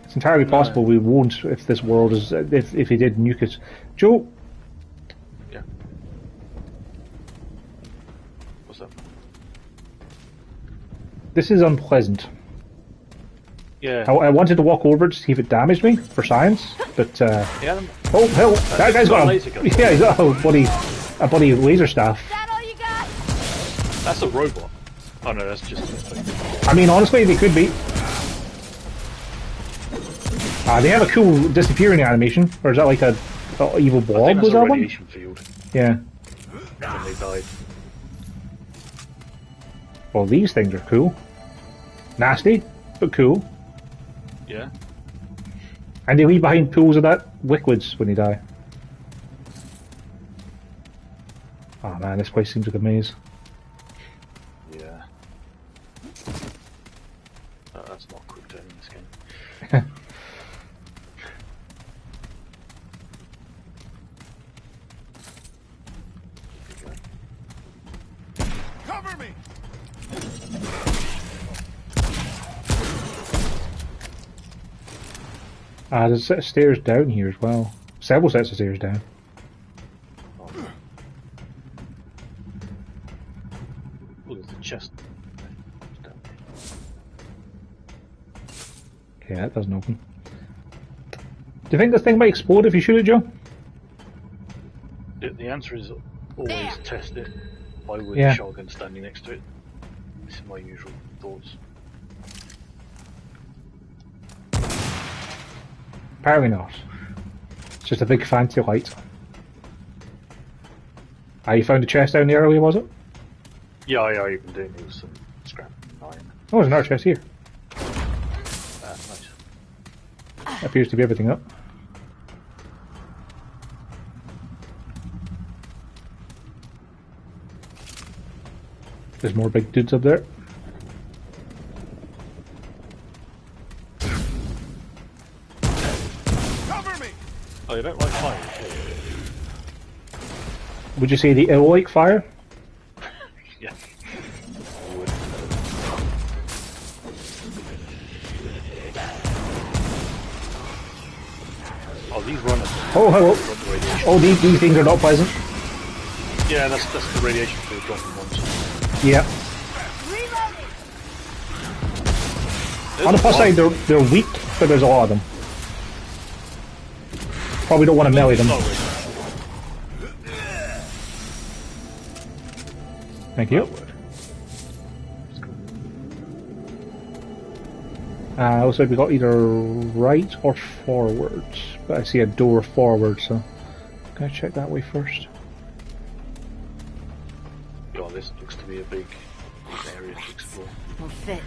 It's entirely possible we won't if this world is... if they did nuke it. Joe? Yeah. What's up? This is unpleasant. Yeah. I wanted to walk over to see if it damaged me, for science, but... Yeah, oh, hell! That guy's got a... laser gun. Yeah, he's got a bloody laser staff. Is that all you got? That's a robot. Oh no, that's just... I mean, honestly, they could be. They have a cool disappearing animation, or is that like a evil blob? I think that's Was a that one? radiation field. Yeah. When they died. Well, these things are cool. Nasty, but cool. Yeah. And they leave behind pools of that liquids when they die. Oh man, this place seems like a maze. Yeah. Oh, that's not quick turn in this game. Cover me! There's a set of stairs down here as well. Several sets of stairs down. Oh, there's a chest. Okay, that doesn't open. Do you think this thing might explode if you shoot it, Joe? The answer is always test it. Why would Yeah. a shotgun standing next to it? This is my usual thoughts. Apparently not. It's just a big fancy light. Ah, you found a chest down there earlier, was it? Yeah, you can do it with some scrap iron. Oh, there's another chest here. Nice. Appears to be everything up. There's more big dudes up there. Cover me! Oh, you don't like fire? Would you say the ill-like fire? Yeah. Oh, these runners. Oh, hello. Oh, these things are not pleasant. Yeah, that's the radiation for the dropping ones. Yeah. On the plus side, they're weak, but there's a lot of them. Probably don't want to melee them. Thank you. Looks like we got either right or forward, but I see a door forward, so I'm gonna check that way first. Oh, this looks to be a big area to explore. Will fit.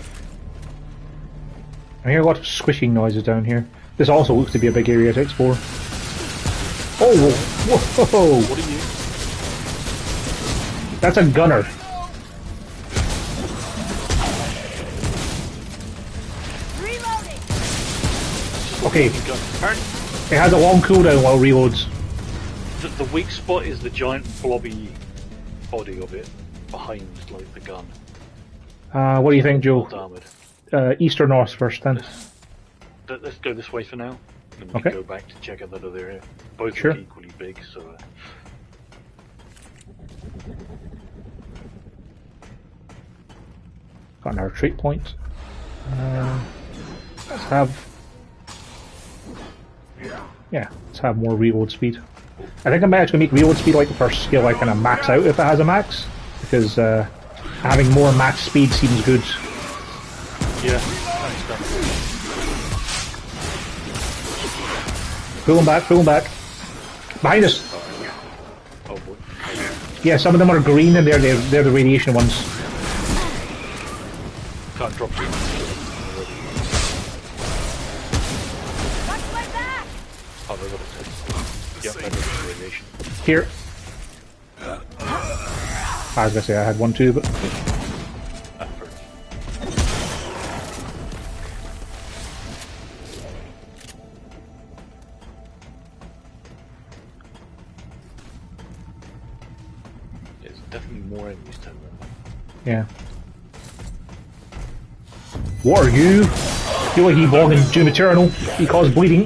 I hear a lot of squishing noises down here. This also looks to be a big area to explore. Oh, whoa! What are you? That's a gunner. Okay, it has a long cooldown while reloads. The weak spot is the giant blobby body of it behind, like, the gun. What do you think, Joe? Armored. East or north first, then? Let's go this way for now. And we Okay. can go back to check out that other area. Both Sure. look equally big, so... Got another retreat point. Let's have... Yeah, let's have more reload speed. I think I might actually make reload speed like the first skill, like kind of max out if it has a max, because having more max speed seems good. Yeah, Pull them back, pull them back. Behind us! oh boy. Yeah, some of them are green and they're the radiation ones. Can't drop you. Oh, they got it. Yep, that is radiation. Here. I was gonna say I had one too, but... There's definitely more enemies down there. Yeah. What are you? You're like Evolve in Doom Eternal. You cause bleeding.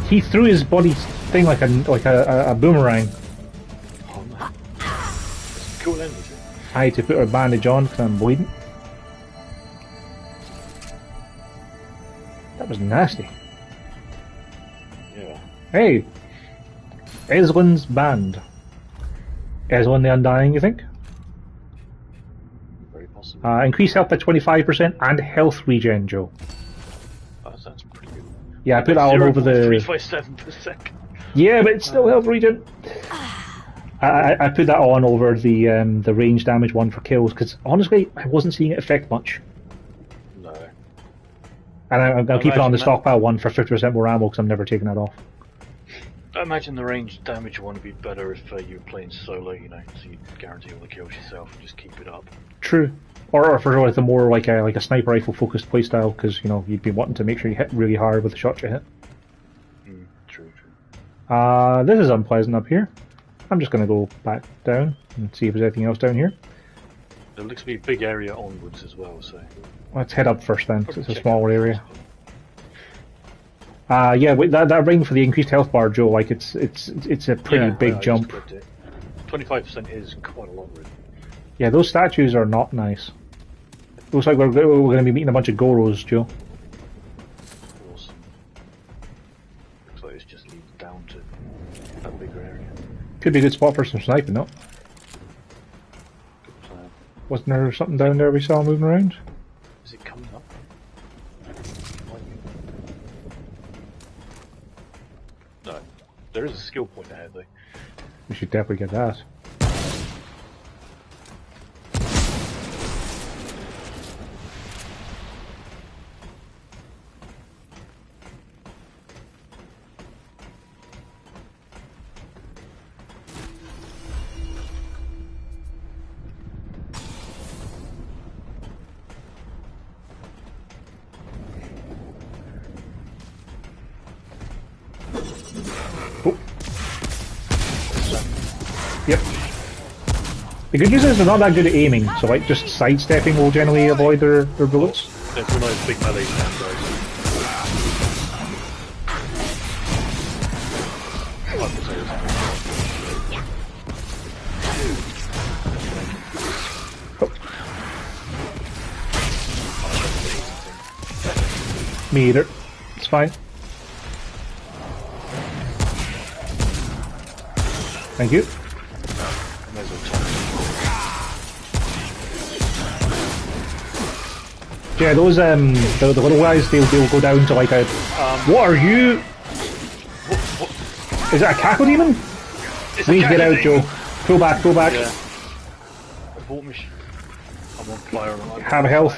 He threw his body thing like a boomerang. Oh no. That's cool enemies. I had to put a bandage on because I'm bleeding. That was nasty. Yeah. Hey! Eslin's band. Eslin the Undying, you think? Very possible. Increase health by 25% and health regen, Joe. That sounds pretty good. Yeah, I put that all over the... 357 per second. Yeah, but it's still health regen. I put that on over the range damage one for kills, because honestly, I wasn't seeing it affect much. No. And I'll keep it on the imagine stockpile one for 50% more ammo, because I'm never taking that off. I imagine the range damage one would be better if you were playing solo, you know, so you guarantee all the kills yourself and just keep it up. True. Or for like the more like a sniper rifle focused playstyle, because you know you'd be wanting to make sure you hit really hard with the shots you hit. True. This is unpleasant up here. I'm just going to go back down and see if there's anything else down here. There looks to be a big area onwards as well, so... Let's head up first then, 'cause it's a smaller area. Yeah, wait, that ring for the increased health bar, Joe, like it's a pretty big jump. 25% is quite a lot, really. Yeah, those statues are not nice. Looks like we're going to be meeting a bunch of Goros, Joe. Of course. Looks like it's just leads down to that bigger area. Could be a good spot for some sniping, no? Good plan. Wasn't there something down there we saw moving around? Is it coming up? There is a skill point ahead, though. We should definitely get that. Yep. The good news is they're not that good at aiming, so like just sidestepping will generally avoid their bullets. It's one of those big melee guys. Me either. It's fine. Thank you. Yeah, those the little guys, they'll go down to like a. What are you? Is that a cackle demon? We need to get out, Joe. Pull back, pull back. Yeah. I'm on fire. Have health.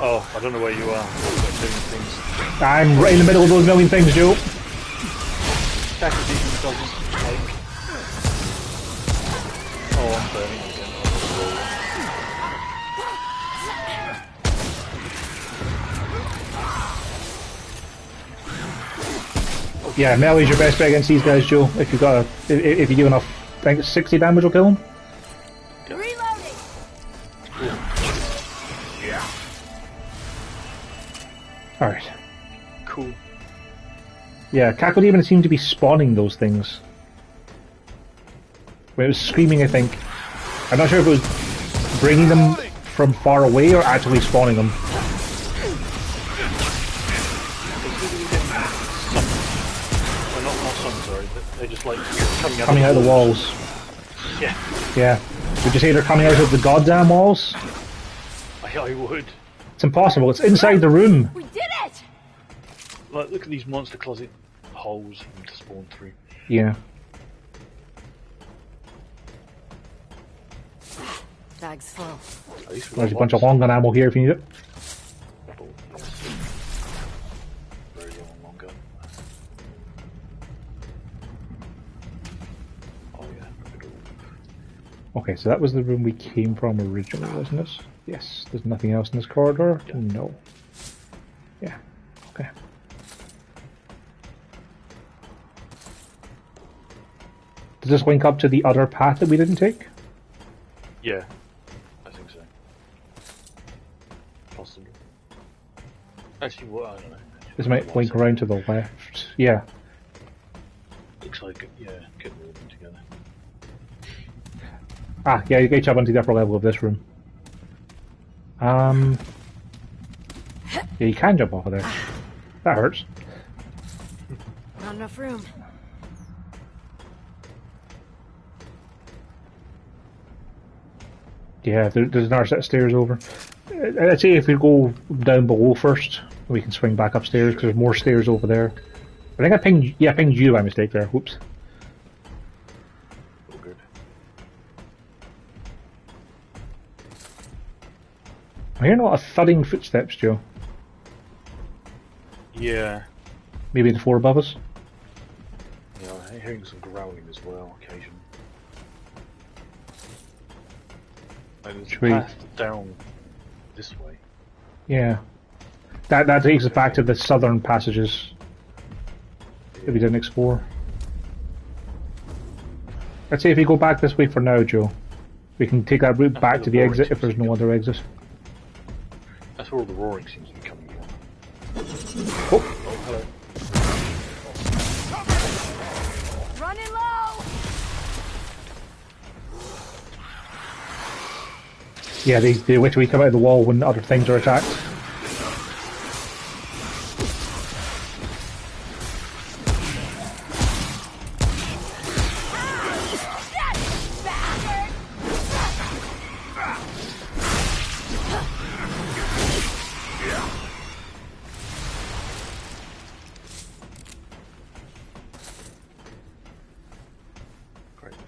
Oh, I don't know where you are. I'm doing things. I'm right in the middle of those million things, Joe. Cackle demon doesn't like. Oh, I'm burning again. Yeah, melee's your best bet against these guys, Joe. If you got if you do enough, I think it's 60 damage will kill them. Reloading. Yeah. All right. Cool. Yeah, cackle demon seemed to be spawning those things. When it was screaming, I think. I'm not sure if it was bringing them from far away or actually spawning them. They're just like coming out of the walls. Yeah. Yeah. Would you say they're coming out of the goddamn walls? I would. It's impossible. It's inside the room. We did it! Like, look at these monster closet holes for them to spawn through. Yeah. Bag's full. There's a bunch of long gun ammo here if you need it. Very long gun. Oh yeah. Okay, so that was the room we came from originally, wasn't it? Yes. There's nothing else in this corridor? Yeah. No. Yeah. Okay. Does this link up to the other path that we didn't take? Yeah. I think so. Possible. Actually, what? I don't know. This might link around to the left. Yeah. Looks like, yeah, getting all of them together. Ah, yeah, you get up onto the upper level of this room. Yeah, you can jump off of there. That hurts. Not enough room. Yeah, there's another set of stairs over. I'd say if we go down below first, we can swing back upstairs because there's more stairs over there. I think I pinged you by mistake there. Whoops. All good. I'm hearing a lot of thudding footsteps, Joe. Yeah. Maybe the floor above us. Yeah, I'm hearing some growling as well, occasionally. Like there's a path down this way. Yeah. That takes us back to the southern passages that we didn't explore. I'd say if we go back this way for now, Joe, we can take that route back to the exit if there's no other exit. That's where all the roaring seems to be coming from. Oh, hello. Running low! yeah, they wait till we come out of the wall when other things are attacked.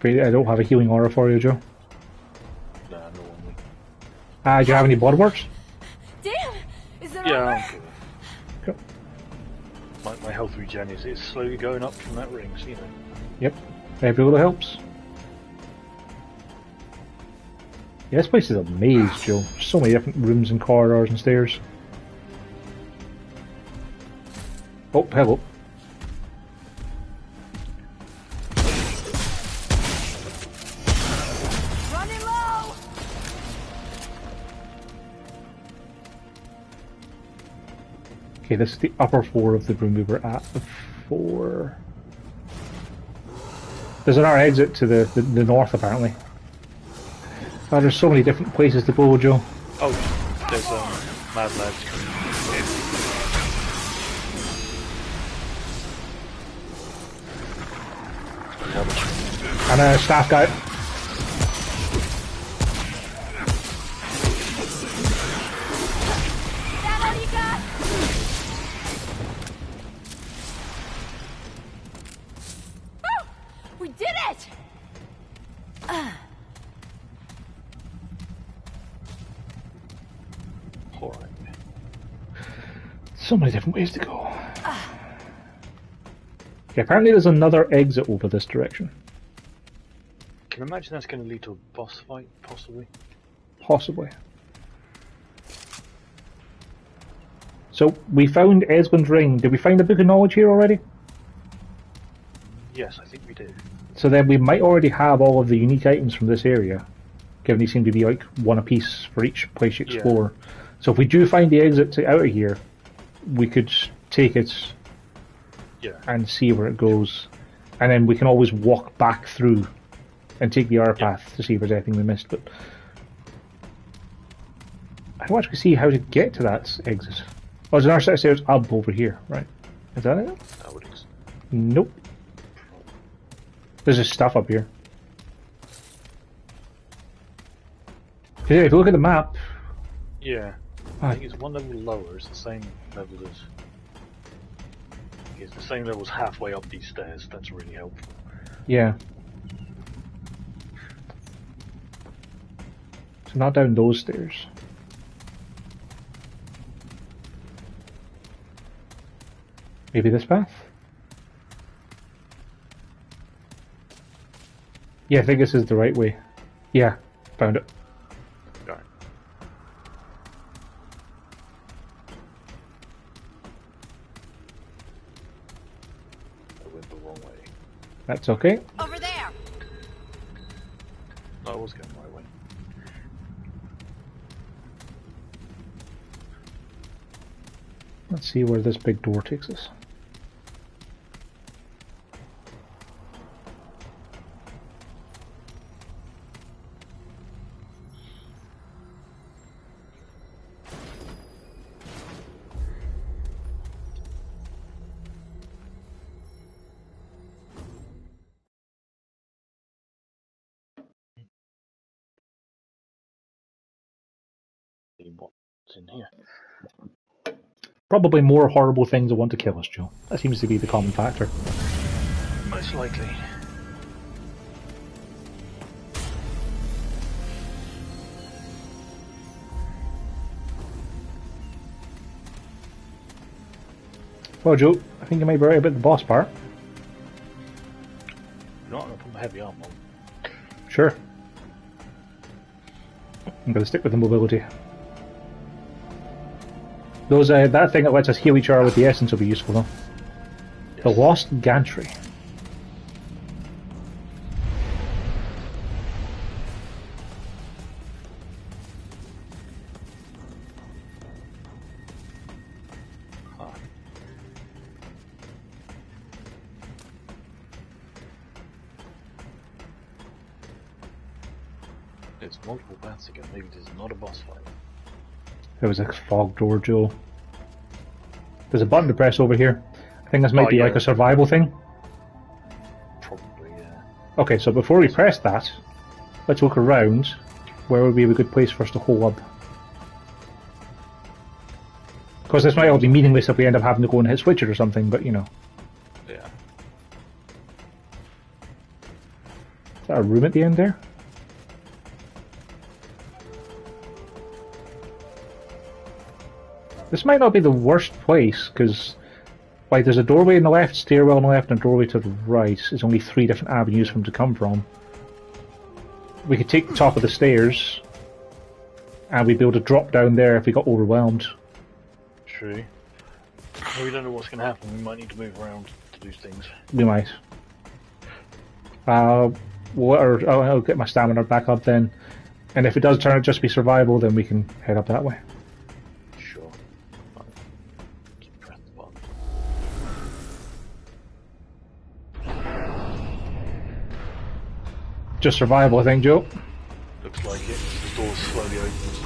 Afraid I don't have a healing aura for you, Joe. Nah, no one. Do you have any blood works? Damn! Is that Yeah, over? I'm good. Cool. My health regen is slowly going up from that ring, so you know. Yep. Every little helps. Yeah, this place is a maze, Joe. There's so many different rooms and corridors and stairs. Oh, hello. Running low! Okay, this is the upper floor of the room we were at before. There's another exit to the north, apparently. God, there's so many different places to go, Joe. Oh, there's mad lads coming in. And a staff guy. That all you got? Oh, we did it! Alright. So many different ways to go. Okay, apparently there's another exit over this direction. Can you imagine that's going to lead to a boss fight, possibly? Possibly. So, we found Esmond's ring. Did we find the Book of Knowledge here already? Yes, I think we do. So then we might already have all of the unique items from this area, given these seem to be like one apiece for each place you explore. Yeah. So if we do find the exit out of here, we could take it and see where it goes. And then we can always walk back through and take the other path to see if there's anything we missed. But I don't actually see how to get to that exit. Oh, there's another set of stairs up over here, right? Is that it? Nope. There's just stuff up here. If you look at the map... Yeah. I think it's one level lower, it's the same level as... It's the same level as halfway up these stairs, that's really helpful. Yeah. So not down those stairs. Maybe this path? Yeah, I think this is the right way. Yeah, found it. Alright. I went the wrong way. That's okay. Over there! No, I was going the right way. Let's see where this big door takes us. What's in here? Probably more horrible things that want to kill us, Joe. That seems to be the common factor. Most likely. Well, Joe, I think you might be right about the boss part. You're not going to put my heavy arm on. Sure. I'm going to stick with the mobility. Those that thing that lets us heal each other with the essence will be useful though. Yes. The Lost Gantry. Huh. It's multiple paths again. Maybe this is not a boss fight. There was a fog door, Joe. There's a button to press over here. I think this might be like a survival thing. Probably, yeah. Okay, so before we press that, let's look around. Where would be a good place for us to hole up? Because this might all be meaningless if we end up having to go and hit switch it or something, but you know. Yeah. Is that a room at the end there? This might not be the worst place, because like, there's a doorway on the left, stairwell on the left, and a doorway to the right. There's only 3 different avenues for them to come from. We could take the top of the stairs, and we'd be able to drop down there if we got overwhelmed. True. We don't know what's going to happen. We might need to move around to do things. We might. I'll get my stamina back up then. And if it does turn out just to be survival, then we can head up that way. Sure. Keep pressing the button. Just survival, I think, Joe. Looks like it. The door slowly opens.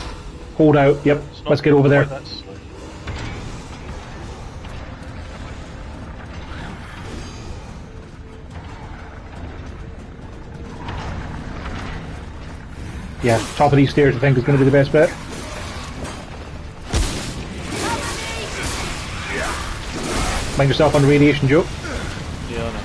Hold out, yep. Let's get over there. Quite that slow. Yeah, top of these stairs I think is going to be the best bet. Mind yourself on the radiation, Joe. Yeah, I know.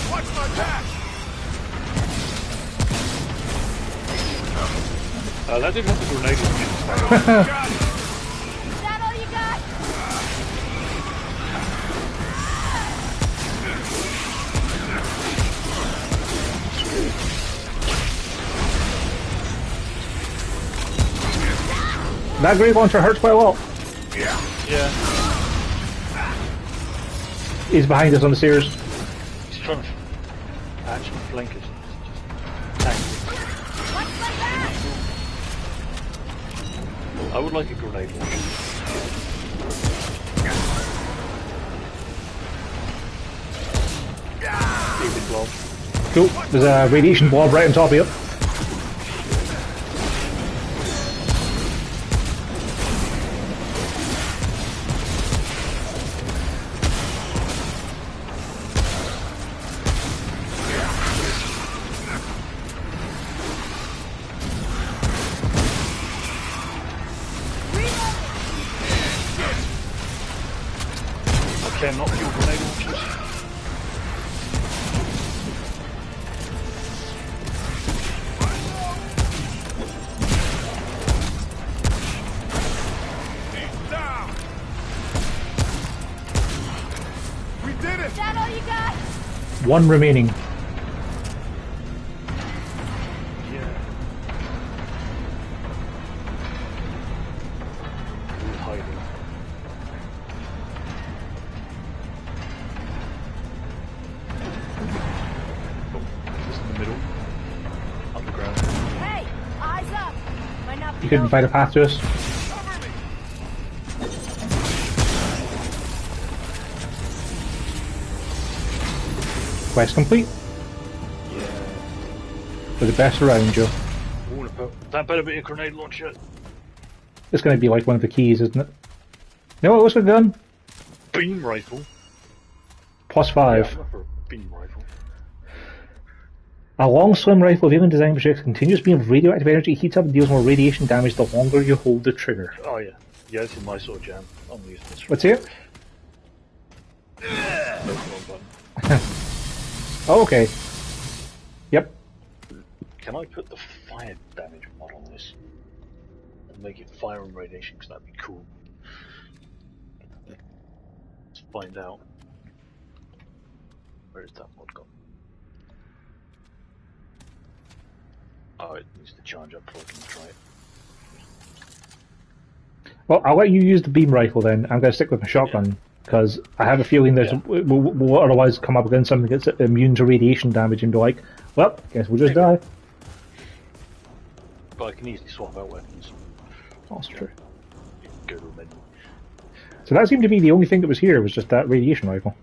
Watch my back! That didn't have a grenade launcher. Is that all you got? That grenade launcher hurts quite a lot. Yeah. He's behind us on the stairs. He's trying to actually flank us. Tank. I would like a grenade launcher. David blob. Cool. There's a radiation blob right on top of you. Cannot kill grenade launchers. We did it! Is that all you got? One remaining. Yeah. Who's hiding? Just in the middle. Underground. Hey, eyes up. Might not be You couldn't find a path to us. Quest complete. Yeah. We're the best around, Joe. That better be a grenade launcher. It's going to be like one of the keys, isn't it? No, what's the gun? Beam rifle. +5. Yeah, I'm up for a beam rifle. A long slim rifle even designed for projects continuous beam of radioactive energy heats up and deals more radiation damage the longer you hold the trigger. Oh yeah. Yeah, this is my sort of jam. I'm using this. Let's see it. No, wrong button. Oh, okay. Yep. Can I put the fire damage mod on this? And make it fire and radiation, because that'd be cool. Let's find out. Where is that mod gone? Oh, it needs to charge up before I can try it. Well, I'll let you use the beam rifle then. I'm going to stick with my shotgun, because I have a feeling there's we'll otherwise come up against something that's immune to radiation damage and be like, well, guess we'll just die. But I can easily swap out weapons. That's true. You can go to a menu. So that seemed to be the only thing that was here, was just that radiation rifle.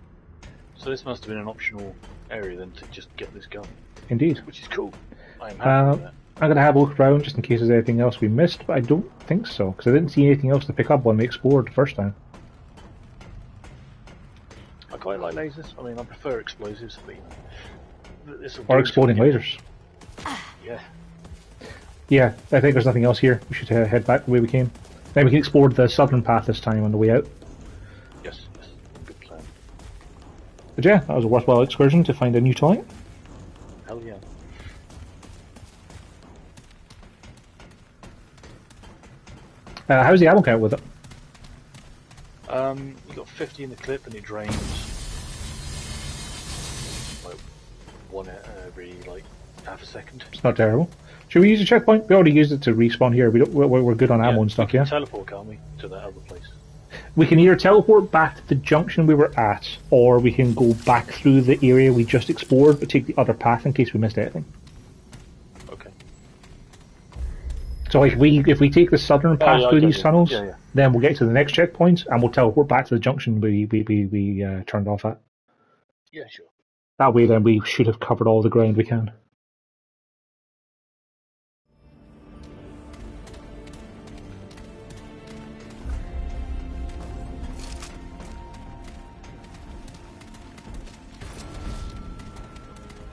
So this must have been an optional area then to just get this gun. Indeed. Which is cool. I am happy with that. I'm going to have a look around just in case there's anything else we missed, but I don't think so, because I didn't see anything else to pick up when we explored the first time. I quite like lasers. I mean, I prefer explosives, but this Or exploding lasers. Yeah. Yeah, I think there's nothing else here. We should head back the way we came. Then we can explore the southern path this time on the way out. Yes, yes. Good plan. But yeah, that was a worthwhile excursion to find a new toy. Hell yeah. How's the ammo count with it? You got 50 in the clip and it drains like one every like half a second. It's not terrible. Should we use a checkpoint? We already used it to respawn here. We're good on ammo and stuff, we can yeah? teleport, can't we, to that other place? We can either teleport back to the junction we were at, or we can go back through the area we just explored, but take the other path in case we missed anything. Okay. So like, if we take the southern path through these tunnels, then we'll get to the next checkpoint, and we'll teleport back to the junction we turned off at. Yeah, sure. That way then we should have covered all the ground we can.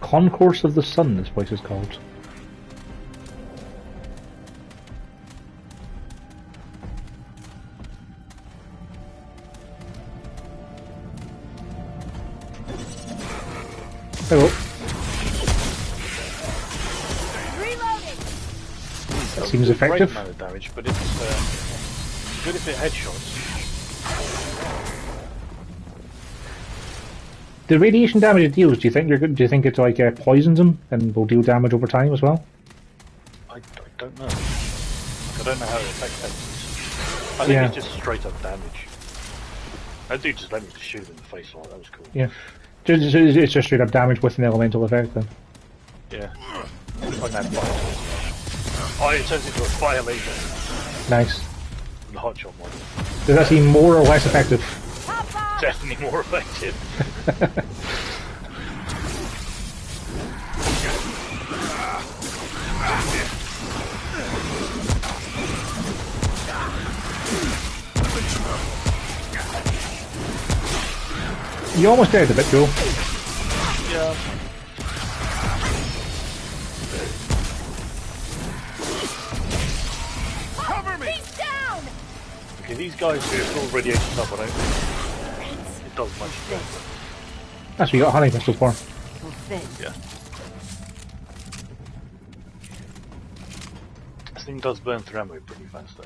Concourse of the Sun, this place is called. Hello. That seems effective. Amount of damage, but it's good if it headshots. The radiation damage it deals, do you think it like poisons them and will deal damage over time as well? I don't know. I don't know how it affects enemies. I think it's just straight up damage. That dude just let me shoot him in the face like that was cool. Yeah. It's just straight up damage with an elemental effect then. Yeah. Like that fire. Oh, it turns into a fire laser. Nice. The hotshot one. Does that seem more or less effective? Definitely more effective. You almost dead a bit, Joel. Yeah. Cover me! He's down! Okay, these guys who are full radiation up, I don't think it does much good. That's what you got a honey pistol for. Yeah. This thing does burn through ammo pretty fast though.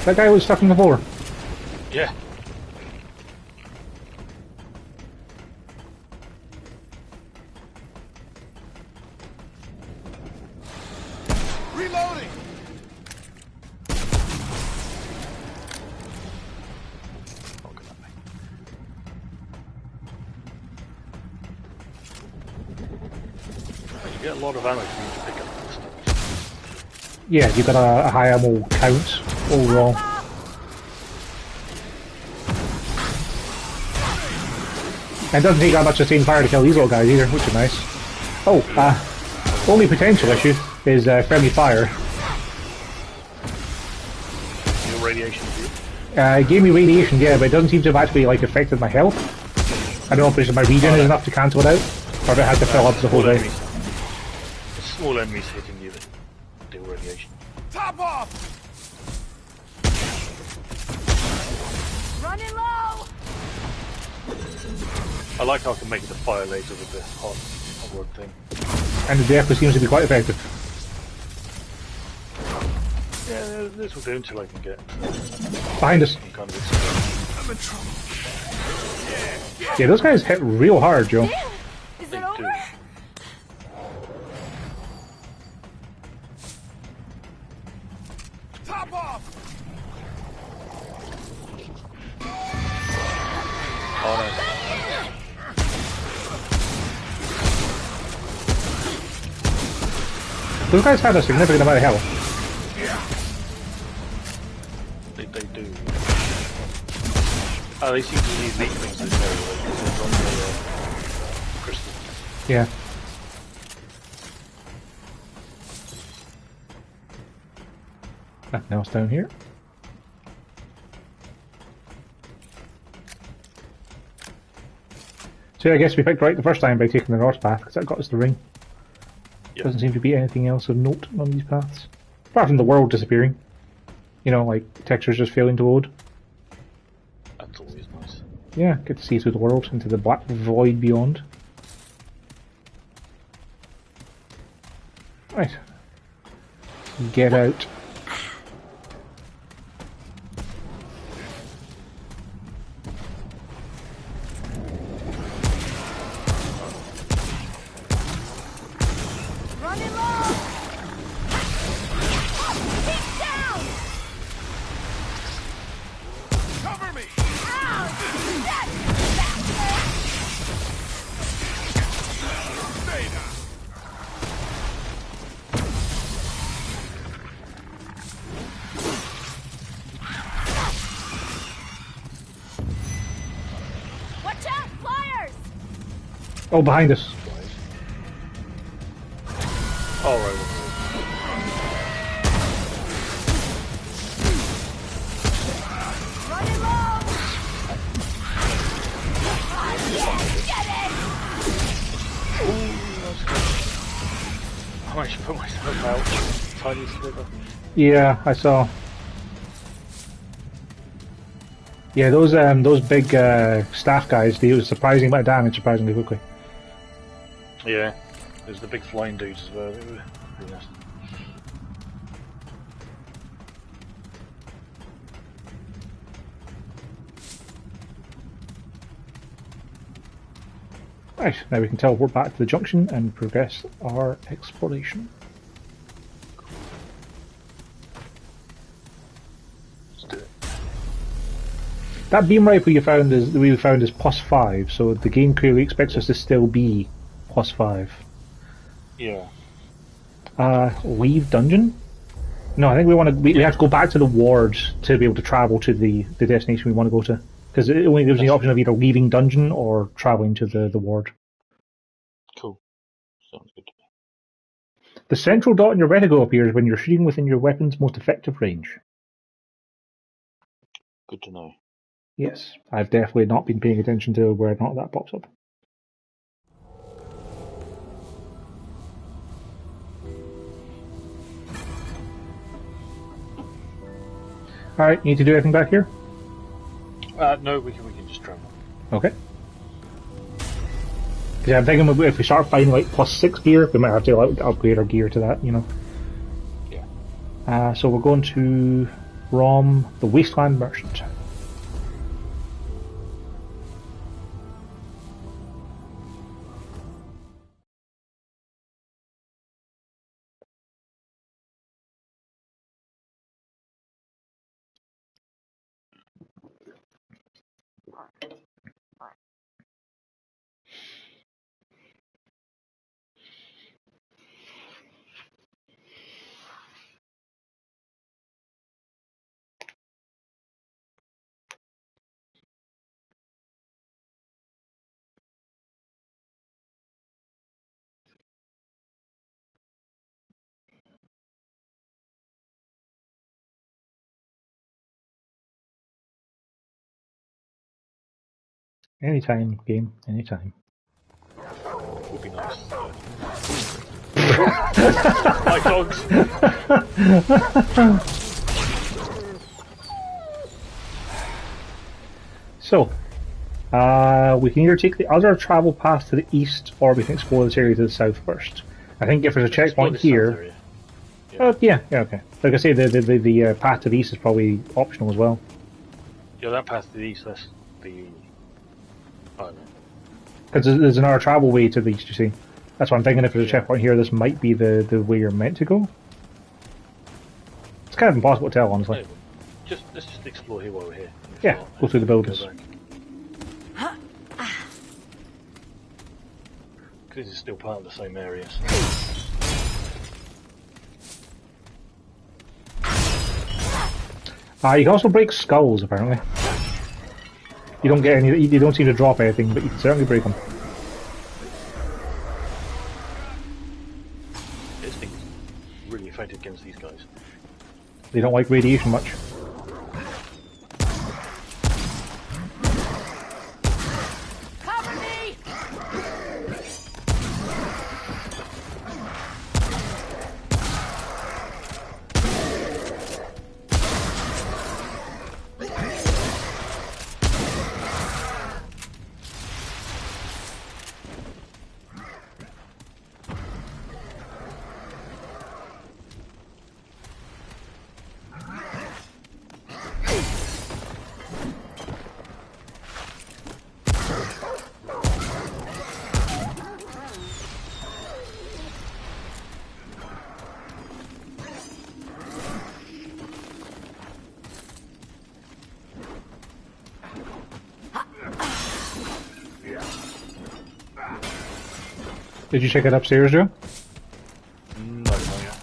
That guy was stuck in the floor. Yeah. Reloading. You get a lot of ammo for you to pick up this stuff. Yeah, you've got a high ammo count overall. And it doesn't take that much sustained fire to kill these little guys either, which is nice. Oh, only potential issue is friendly fire. Your radiation too? It gave me radiation, yeah, but it doesn't seem to have actually like affected my health. I don't know if it's my regen is enough to cancel it out, or if it has to fill up the whole day. Small enemies hitting you that deal radiation. Top off! Running low! I like how I can make the fire laser with the hot rod thing. And the death seems to be quite effective. Yeah, this will do until I can get Behind us. some kind of I'm in trouble. Yeah, those guys hit real hard, Joe. Is it over? Top off! Those guys had a significant amount of health. They do. Oh, they seem to need neat things in this area because they're on the crystals. Yeah. Nothing else down here. So I guess we picked right the first time by taking the north path, because that got us the ring. Yep. Doesn't seem to be anything else of note on these paths. Apart from the world disappearing. You know, like textures just failing to load. That's always nice. Yeah, get to see through the world into the black void beyond. Right. Get out. Running low! Keep down! Cover me! Ow! That bastard! Stay down! Watch out, flyers! Oh, behind us. Oh, right. Running low! Get it! I managed to put myself out. Tiny sliver. Yeah, I saw. Yeah, those big staff guys, they do a surprising amount of damage surprisingly quickly. Yeah. There's the big flying dudes as well. They were pretty nasty. Right, now we can teleport back to the junction and progress our exploration. Let's do it. That beam rifle we found is +5, so the game clearly expects us to still be +5. Yeah. Leave dungeon? No, I think we have to go back to the wards to be able to travel to the destination we want to go to. Because it only gives you the option of either leaving dungeon or travelling to the ward. Cool. Sounds good to me. The central dot in your reticle appears when you're shooting within your weapon's most effective range. Good to know. Yes, I've definitely not been paying attention to where or not that pops up. Alright, need to do anything back here? No, we can just travel. Okay. Because I'm thinking if we start finding like +6 gear, we might have to upgrade our gear to that, you know. Yeah. So we're going to Rom, the Wasteland Merchant. Anytime, game, anytime. Would be nice. My dogs. So, we can either take the other travel path to the east, or we can explore this area to the south first. I think if there's a checkpoint here, yeah, okay. Like I say, the path to the east is probably optional as well. Yeah, that path to the east. That's the. I don't know. Because there's another travel way to the east. You see, that's what I'm thinking. If there's a checkpoint here, this might be the way you're meant to go. It's kind of impossible to tell, honestly. No, let's just explore here while we're here. Yeah, go through the buildings. Because it's still part of the same areas. You can also break skulls, apparently. You don't get any. You don't seem to drop anything, but you can certainly break them. This thing's really effective against these guys. They don't like radiation much. Cover me! Did you check it upstairs, Joe? No, not yet.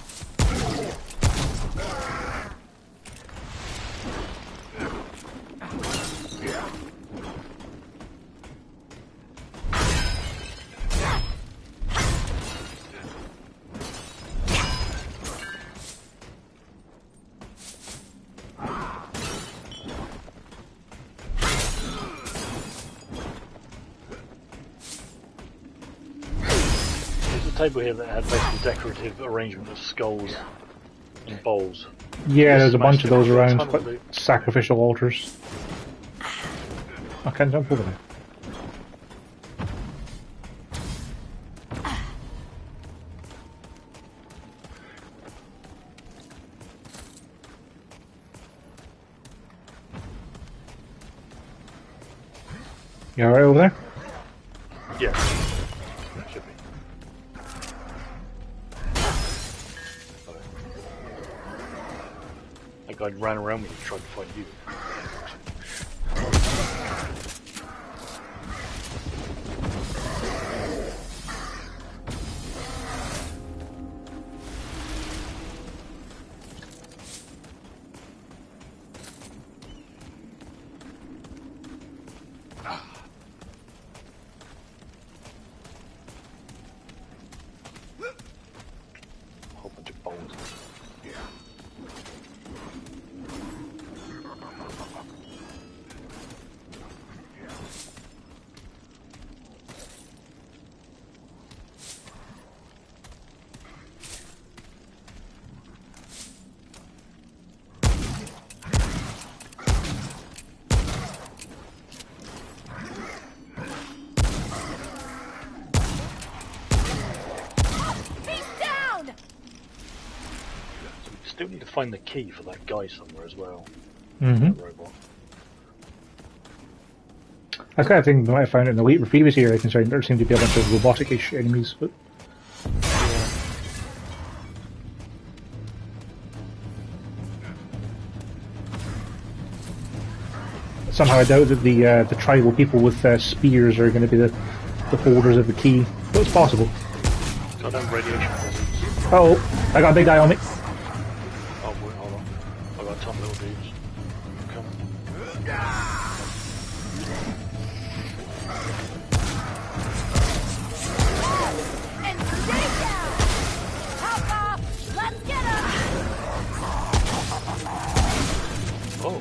There's a table here that had basically decorative arrangement of skulls and bowls. Yeah, there's a bunch of those around, Ton of but loot. sacrificial altars. I can't jump over there. You alright over there? Yeah. Should be. That guy ran around me and tried to find you. Whole bunch of bones. He's down! Still need to find the key for that guy somewhere as well. Mm-hmm. That robot. I kind of think we might have found it in the later previous area, considering there seemed to be a bunch of robotic-ish enemies, but... Somehow I doubt that the tribal people with spears are going to be the holders of the key, but it's possible. Got them radiation hazards. Uh-oh, I got a big guy on me. Oh, wait, hold on. I got some little dudes. Come. And stay down! Hop off! Let's get him! Oh.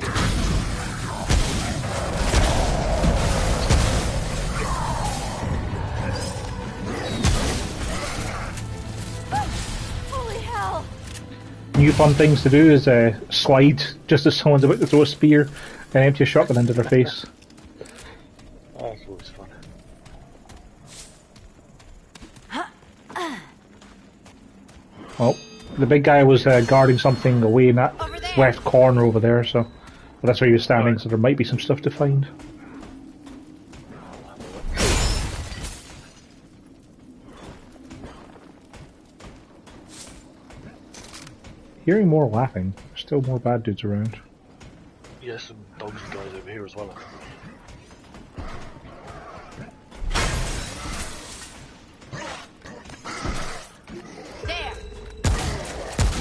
Holy hell! New fun things to do is slide just as someone's about to throw a spear and empty a shotgun into their face. Oh, that's always fun. Well, the big guy was guarding something away in that Over there. left corner over there, so well, that's where he was standing, so there might be some stuff to find. Hearing more laughing. There's still more bad dudes around. Yeah, some dogs and guys over here as well. There!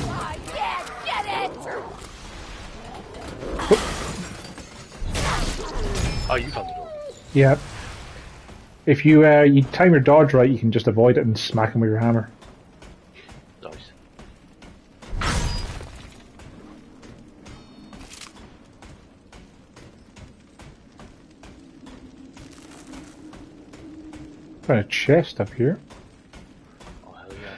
Oh, yeah! Get it! Oh, you found the dog. Yeah. If you time your dodge right, you can just avoid it and smack him with your hammer. Nice. Got a chest up here. Oh, hell yeah.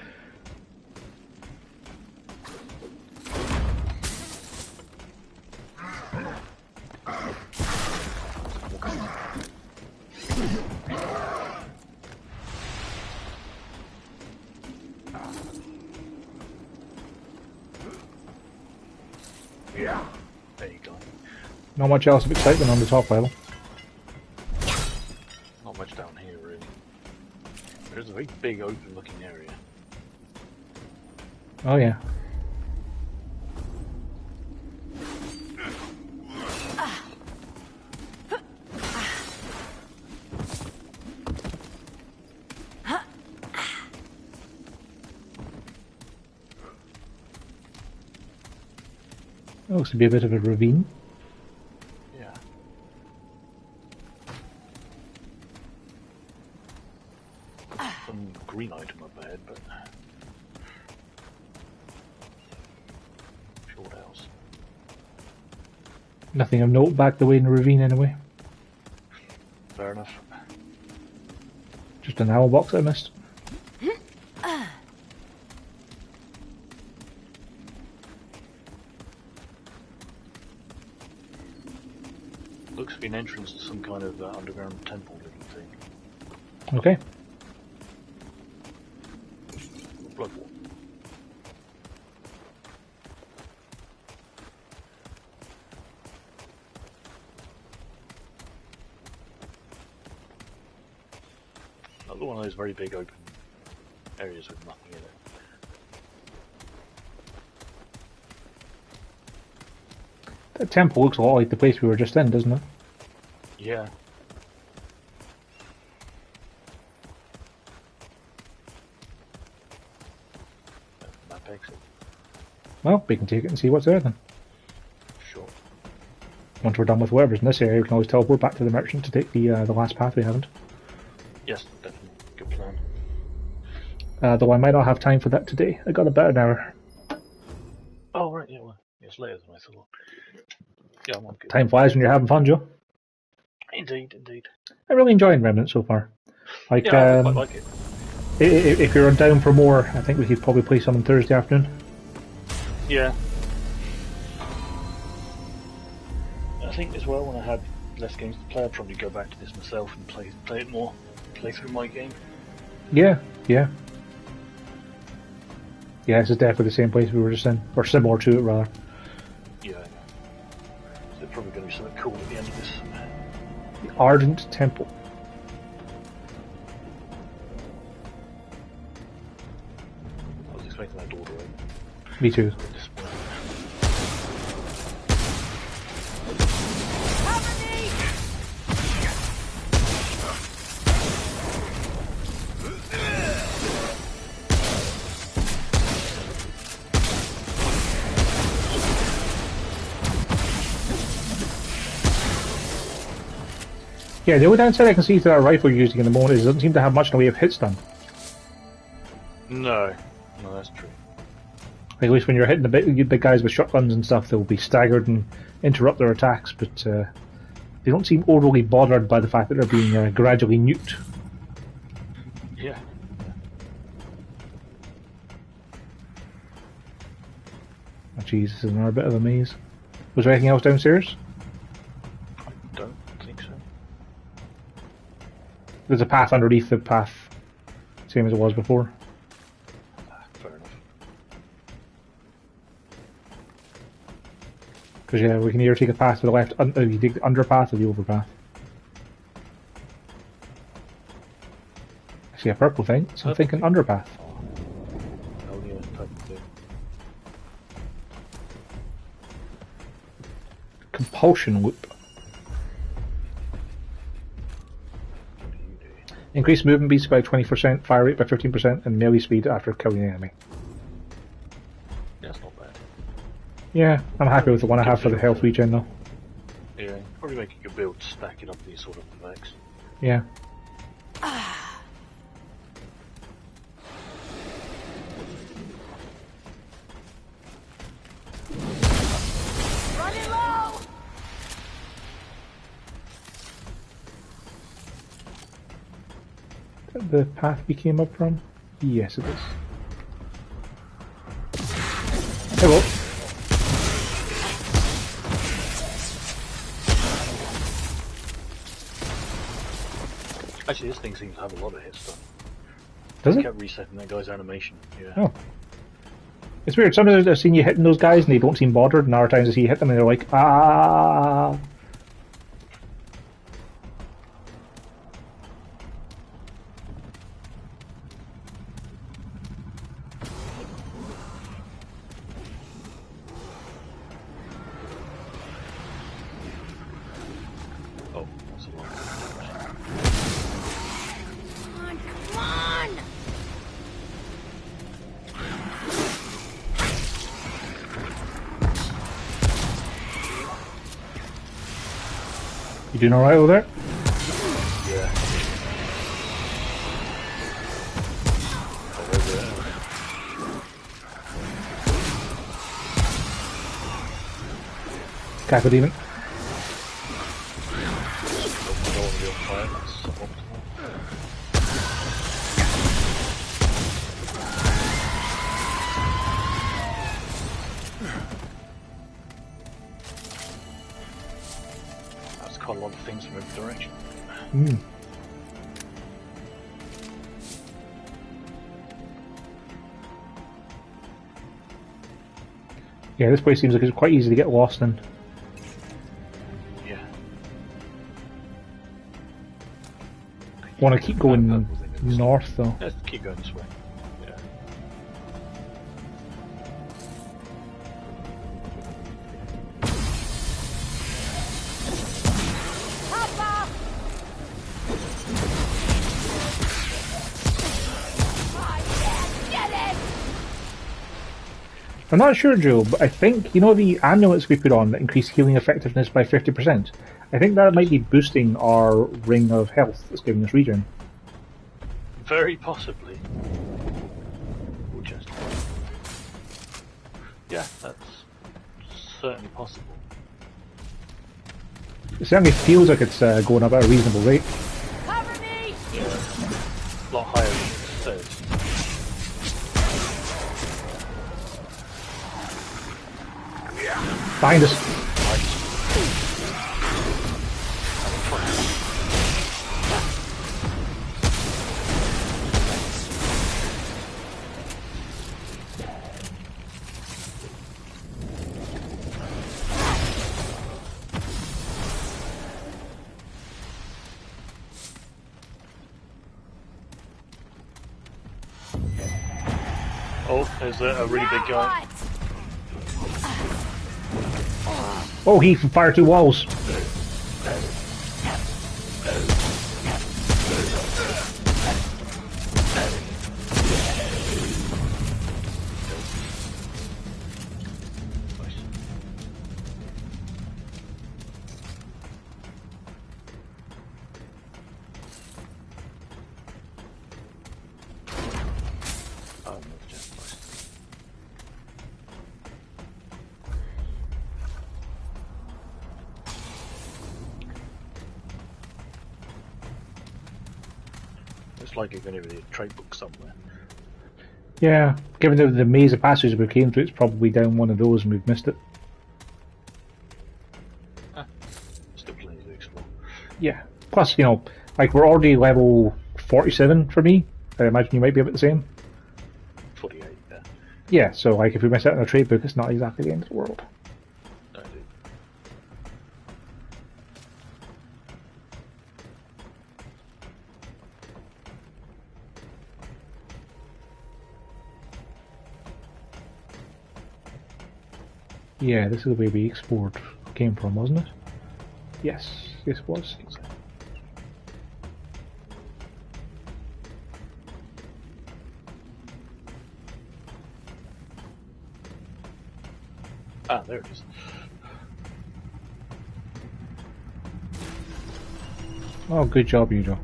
There you go. Not much else of excitement on the top level. Not much down here, really. There's a very big open looking area. Oh yeah. Looks to be a bit of a ravine. Yeah. Some green item up ahead, but sure what else. Nothing of note back the way in the ravine anyway. Fair enough. Just an owl box I missed. Looks to be an entrance to some kind of underground temple looking thing. Okay. Blood wall. Another one of those very big open areas with nothing in it. That temple looks a lot like the place we were just in, doesn't it? Yeah. Map exit. Well, we can take it and see what's there then. Sure. Once we're done with whatever's in this area, we can always teleport back to the merchant to take the last path we haven't. Yes, definitely. Good plan. Though I might not have time for that today. I got about an hour. Oh, right, yeah, well, it's later than I thought. Yeah, I'm on good. Time flies when you're having fun, Joe. Indeed, indeed. I'm really enjoying Remnant so far. Like, Yeah, I quite like it. If you're down for more, I think we could probably play some on Thursday afternoon. Yeah. I think as well, when I had less games to play, I'd probably go back to this myself and play it more. Play through my game. Yeah, yeah. Yeah, this is definitely the same place we were just in. Or similar to it, rather. Yeah, I know. So there's probably going to be something cool at the end of this. The Ardent Temple. I was expecting that door to open. Me too. Yeah, the only downside I can see to that rifle you're using in the moment is it doesn't seem to have much in the way of hit stun. No, that's true. Like, at least when you're hitting the big guys with shotguns and stuff, they'll be staggered and interrupt their attacks, but they don't seem overly bothered by the fact that they're being gradually nuked. Yeah. Oh, jeez, this is another bit of a maze. Was there anything else downstairs? I don't think so. There's a path underneath the path, same as it was before. Fair enough. Because yeah, we can either take a path to the left, you take the underpath or the overpath. I see a purple thing, so I'm thinking underpath. Oh yeah, perfect. Compulsion loop. Increase movement speed by 20%, fire rate by 15%, and melee speed after killing an enemy. That's not bad. Yeah, I'm happy with the one I have for the health regen though. Yeah, probably make a good build to stack it up these sort of effects. Yeah. Running low! the path we came up from? Yes, it is. Hello. Actually, this thing seems to have a lot of hit stun. Does it? Kept resetting that guy's animation. Yeah. Oh. It's weird. Sometimes I've seen you hitting those guys and they don't seem bothered, and other times I see you hit them and they're like, ah. Oh, that's a lot. Come on! You doing alright over there? Yeah. Cackle demon. That's quite a lot of things from every direction. Mm. Yeah, this place seems like it's quite easy to get lost in. Yeah. Want to keep going north though. Let's keep going this way. Yeah. Papa! Get it! I'm not sure, Joe, but I think, you know the amulets we put on that increase healing effectiveness by 50%? I think that might be boosting our ring of health that's giving us regen. Very possibly. Or just... Yeah, that's certainly possible. It certainly feels like it's going up at a reasonable rate. Cover me! A lot higher than it says. Behind us. Oh, there's a really big guy. Oh, he can fire through walls. It's likely going to be a trade book somewhere. Yeah, given the maze of passages we came through, it's probably down one of those and we've missed it. Still plenty to explore. Yeah. Plus, you know, like we're already level 47 for me. I imagine you might be about the same. 48, yeah. Yeah, so like if we miss out on a trade book, it's not exactly the end of the world. I do. Yeah, this is the way we explored came from, wasn't it? Yes, this was. Ah, there it is. Oh, good job, you, Joe.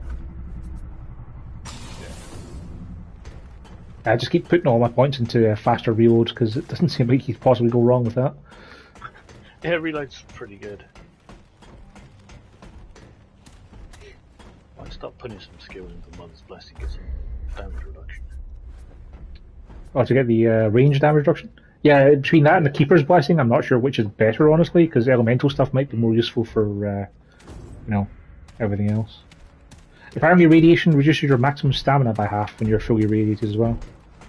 I just keep putting all my points into faster reloads because it doesn't seem like you could possibly go wrong with that. Yeah, reload's pretty good. Nice. start putting some skills into Mother's Blessing, get some damage reduction. Oh, to get the range damage reduction? Yeah, between that and the Keeper's Blessing, I'm not sure which is better, honestly, because elemental stuff might be more useful for, everything else. Apparently radiation reduces your maximum stamina by half when you're fully radiated as well.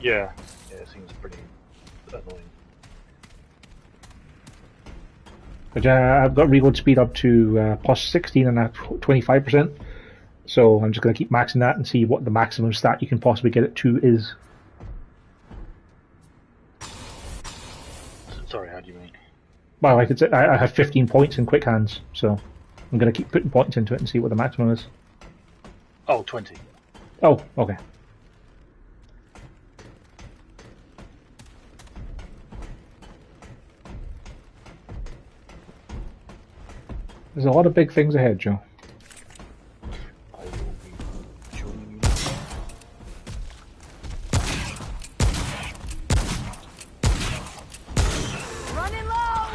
Yeah, it seems pretty annoying. But I've got reload speed up to plus 16 and 25%, so I'm just going to keep maxing that and see what the maximum stat you can possibly get it to is. Sorry, how do you mean? Well, like I have 15 points in quick hands, so I'm going to keep putting points into it and see what the maximum is. Oh, 20. Oh, okay. There's a lot of big things ahead, Joe. I will be joining you. Running low!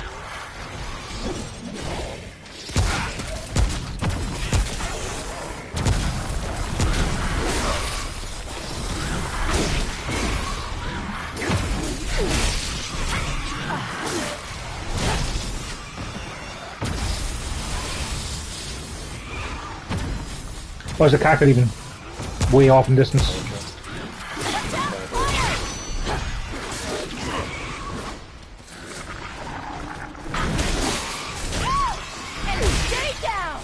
Why is the cackle even way off in distance? Stay down!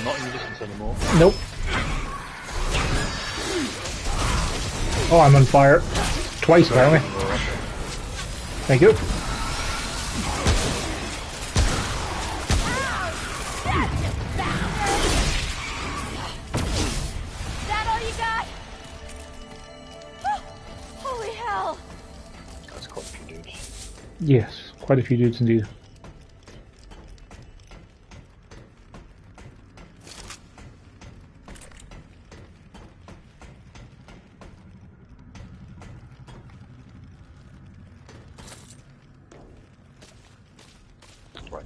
Not in distance anymore. Nope. Oh, I'm on fire. Twice, apparently. Thank you. Yes, quite a few dudes indeed. Right.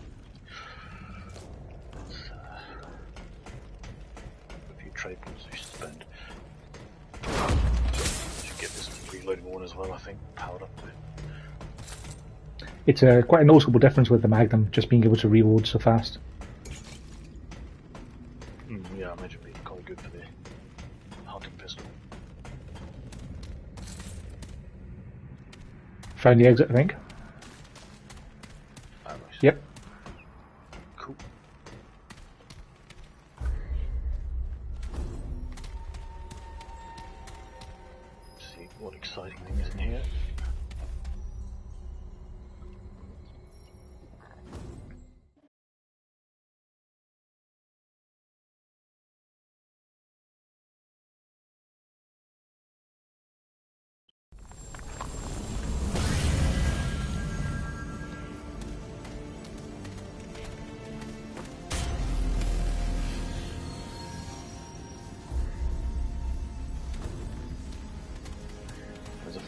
A few trade points we should spend. Should get this reloading one as well, I think, powered up a bit. It's quite a noticeable difference with the Magnum, just being able to reload so fast. Yeah, I imagine it'd be quite good for the hunting pistol. Found the exit, I think. Oh, nice. Yep. Cool. Let's see what exciting thing is in here.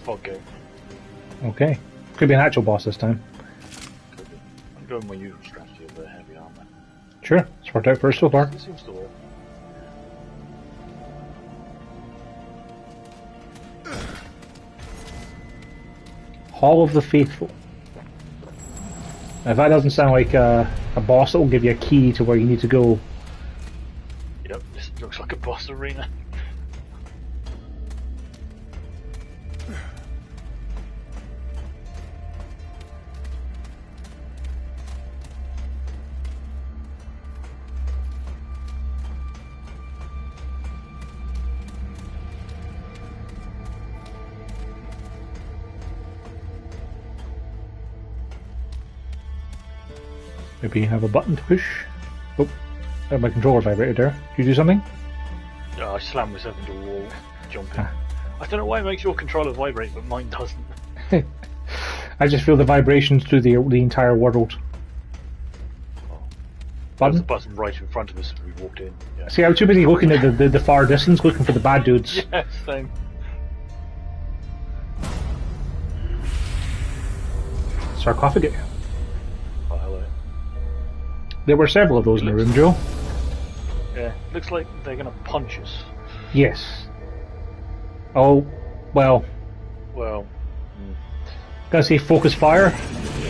Fog gate. Okay. Could be an actual boss this time. Could be. I'm going my usual strategy of the heavy armor. Sure, it's worked out for us so far. It seems to work. Hall of the Faithful. Now, if that doesn't sound like a boss that will give you a key to where you need to go. Yep, this looks like a boss arena. Maybe you have a button to push. Oh, my controller vibrated there. Did you do something? Oh, I slammed myself into a wall, jumping. I don't know why it makes your controller vibrate, but mine doesn't. I just feel the vibrations through the entire world. There's Button? a button right in front of us as we walked in. Yeah. See, I was too busy looking at the far distance, looking for the bad dudes. Yeah, same. Sarcophagus. Oh, hello. There were several of those in the room, Joe. Yeah, looks like they're gonna punch us. Yes. Oh, well. Well, Gotta say focus fire,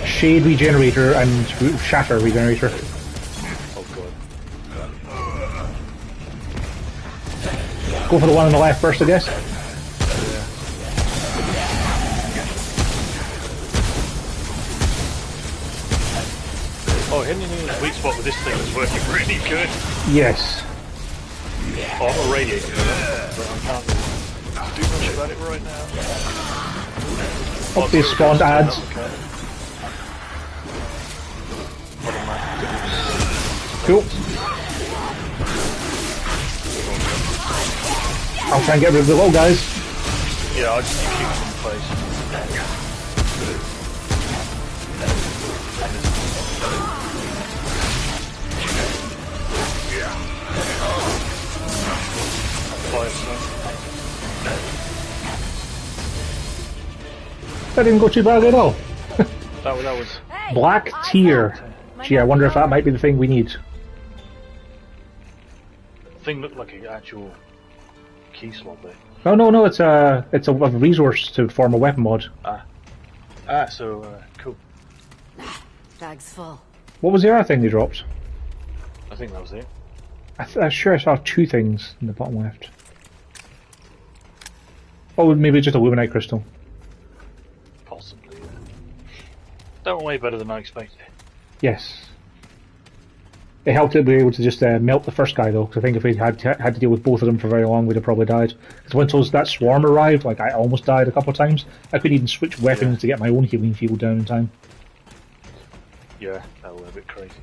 shade regenerator, and shatter regenerator. oh god. Go for the one on the left first, I guess. Oh, hitting in the weak spot with this thing is working really good. Yes. Oh, I'm a radiator, but I can't do much about it right now. Hope they spawned ads. Cool. I'll try and get rid of the little guys. Yeah, I'll just keep shooting in the face. That didn't go too bad at all. that was Black tier. Gee, I wonder if that might be the thing we need. the thing looked like an actual key slot there. Oh no, it's a resource to form a weapon mod. Cool. Bag's full. What was the other thing they dropped? I think that was it. I'm sure I saw two things in the bottom left. Oh, maybe just a luminite crystal. Possibly. That went way better than I expected. Yes. It helped to be able to just melt the first guy though, because I think if we had to deal with both of them for very long, we'd have probably died. Because once that swarm arrived, like I almost died a couple of times. I couldn't even switch weapons to get my own healing field down in time. Yeah, that was a bit crazy.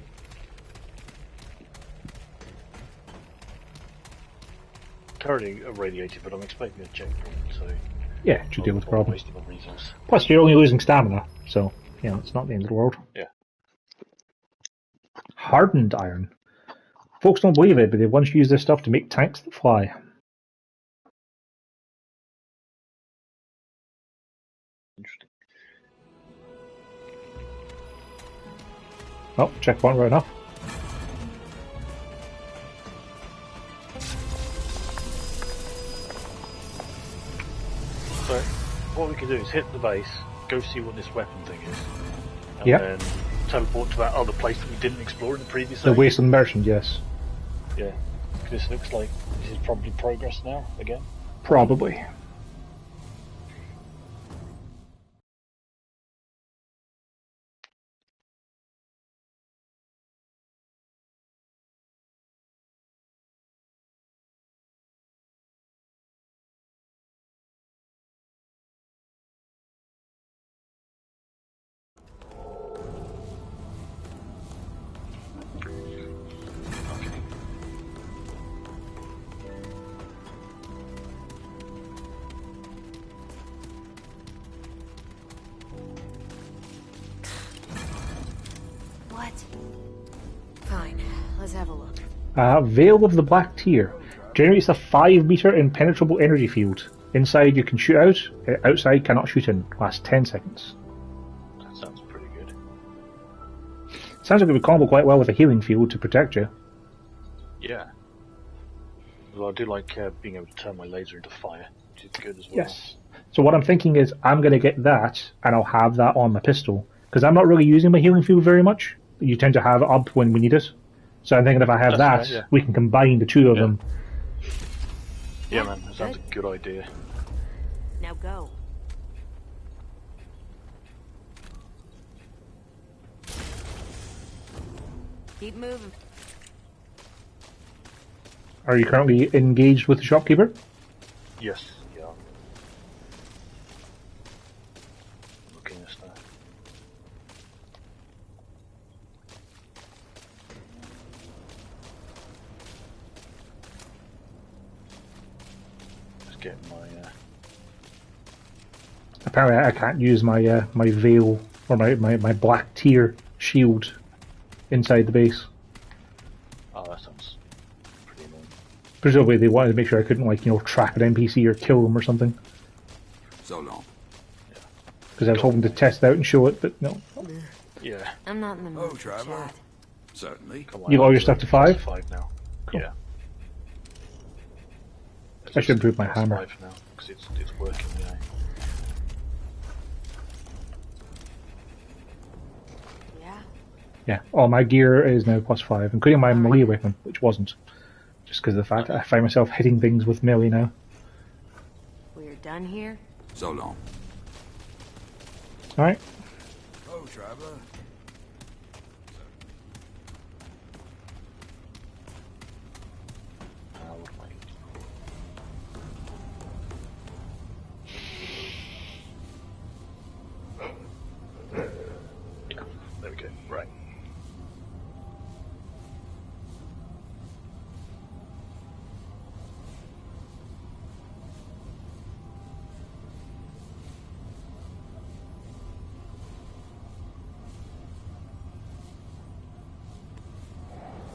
Currently irradiated, but I'm expecting a checkpoint, so Yeah, it should deal with the problem. wasting my resource. Plus, you're only losing stamina, so it's not the end of the world. Yeah. Hardened iron. Folks don't believe it, but they once used this stuff to make tanks that fly. Interesting. Oh, checkpoint right enough. So, what we can do is hit the base, go see what this weapon thing is, and Yep. then teleport to that other place that we didn't explore in the previous The age. Wasteland Merchant, yes. Yeah. This looks like this is probably progress now, again. Probably. What? Fine, let's have a look. Veil of the Black Tier. Generates a 5 meter impenetrable energy field. Inside you can shoot out, outside cannot shoot in. Lasts 10 seconds. That sounds pretty good. Sounds like it would combo quite well with a healing field to protect you. Yeah. Well, I do like being able to turn my laser into fire, which is good as well. Yes. So what I'm thinking is I'm going to get that, and I'll have that on my pistol. Because I'm not really using my healing field very much. You tend to have it up when we need it. So I'm thinking if I have That's that, right, yeah. we can combine the two of them. Yeah, man, that sounds a good idea. Now go. Keep moving. Are you currently engaged with the shopkeeper? Yes, yeah. Looking at stuff. Just getting my Apparently I can't use my my veil or my black tier shield inside the base. oh, that sounds pretty annoying. Presumably they wanted to make sure I couldn't trap an NPC or kill them or something. So long. Because I was hoping to test it out and show it, but no. Yeah. I'm not in the mood Oh, for Trevor. chat. Certainly. Come on, You got all your I'm stuff to 5? 5 now. Cool. Yeah. I should improve my hammer. For now, because it's working now. Yeah, all my gear is now +5, including my melee weapon, which wasn't. Just because of the fact that I find myself hitting things with melee now. We're done here? So long. Alright. Oh, traveler. Yeah, there we go. Right.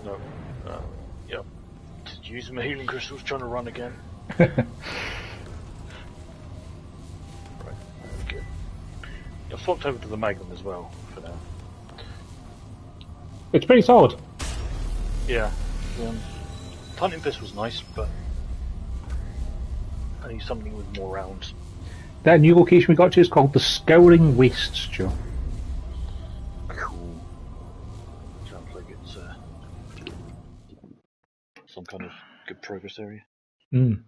No. Yep. Just using my healing crystals, trying to run again. Right. Okay. I swapped over to the Magnum as well for now. It's pretty solid. Yeah. Hunting Fist was nice, but I need something with more rounds. That new location we got to is called the Scouring Wastes, Joe. Cool. Sounds like it's some kind of good progress area. Mm.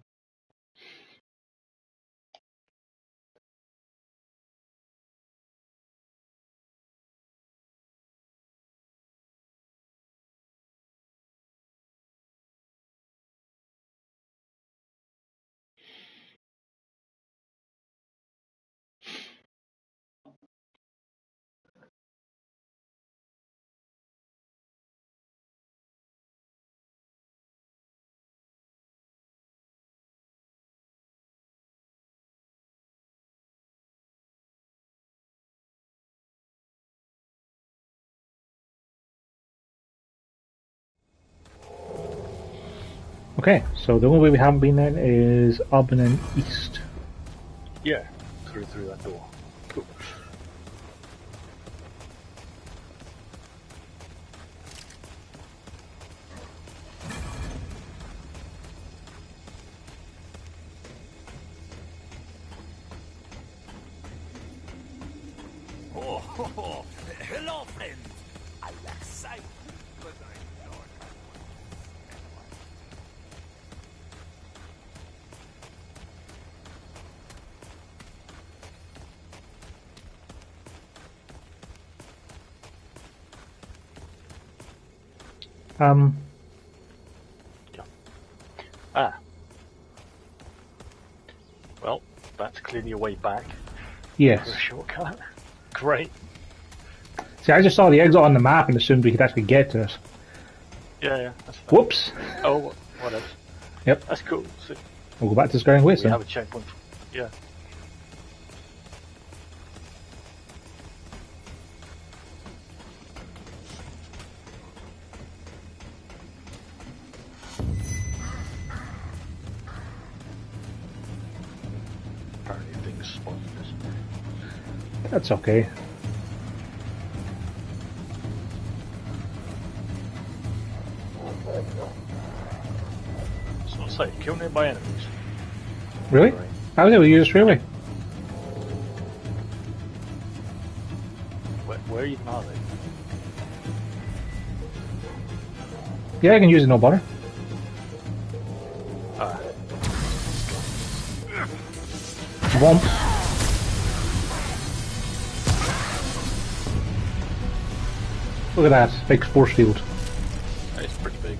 Okay, so the only way we haven't been then is up and then east. Yeah, through that door. Cool. Oh, hello, friend. I lack sight, but I don't. Yeah. Ah. Well, that's clearly a way back. Yes. For a shortcut. Great. See, I just saw the exit on the map and assumed we could actually get to it. Yeah, that's fine. Whoops. Oh, what else? Yep. That's cool. So We'll go back to Scouring Wastes we then. have a checkpoint. Yeah. Apparently things spawned this. That's okay. It's not safe. Kill nearby enemies. Really? Right. How was it? We used really? Where even are they? Yeah, I can use it, no bother. Ah. Womp. Look at that, big force field. It's pretty big.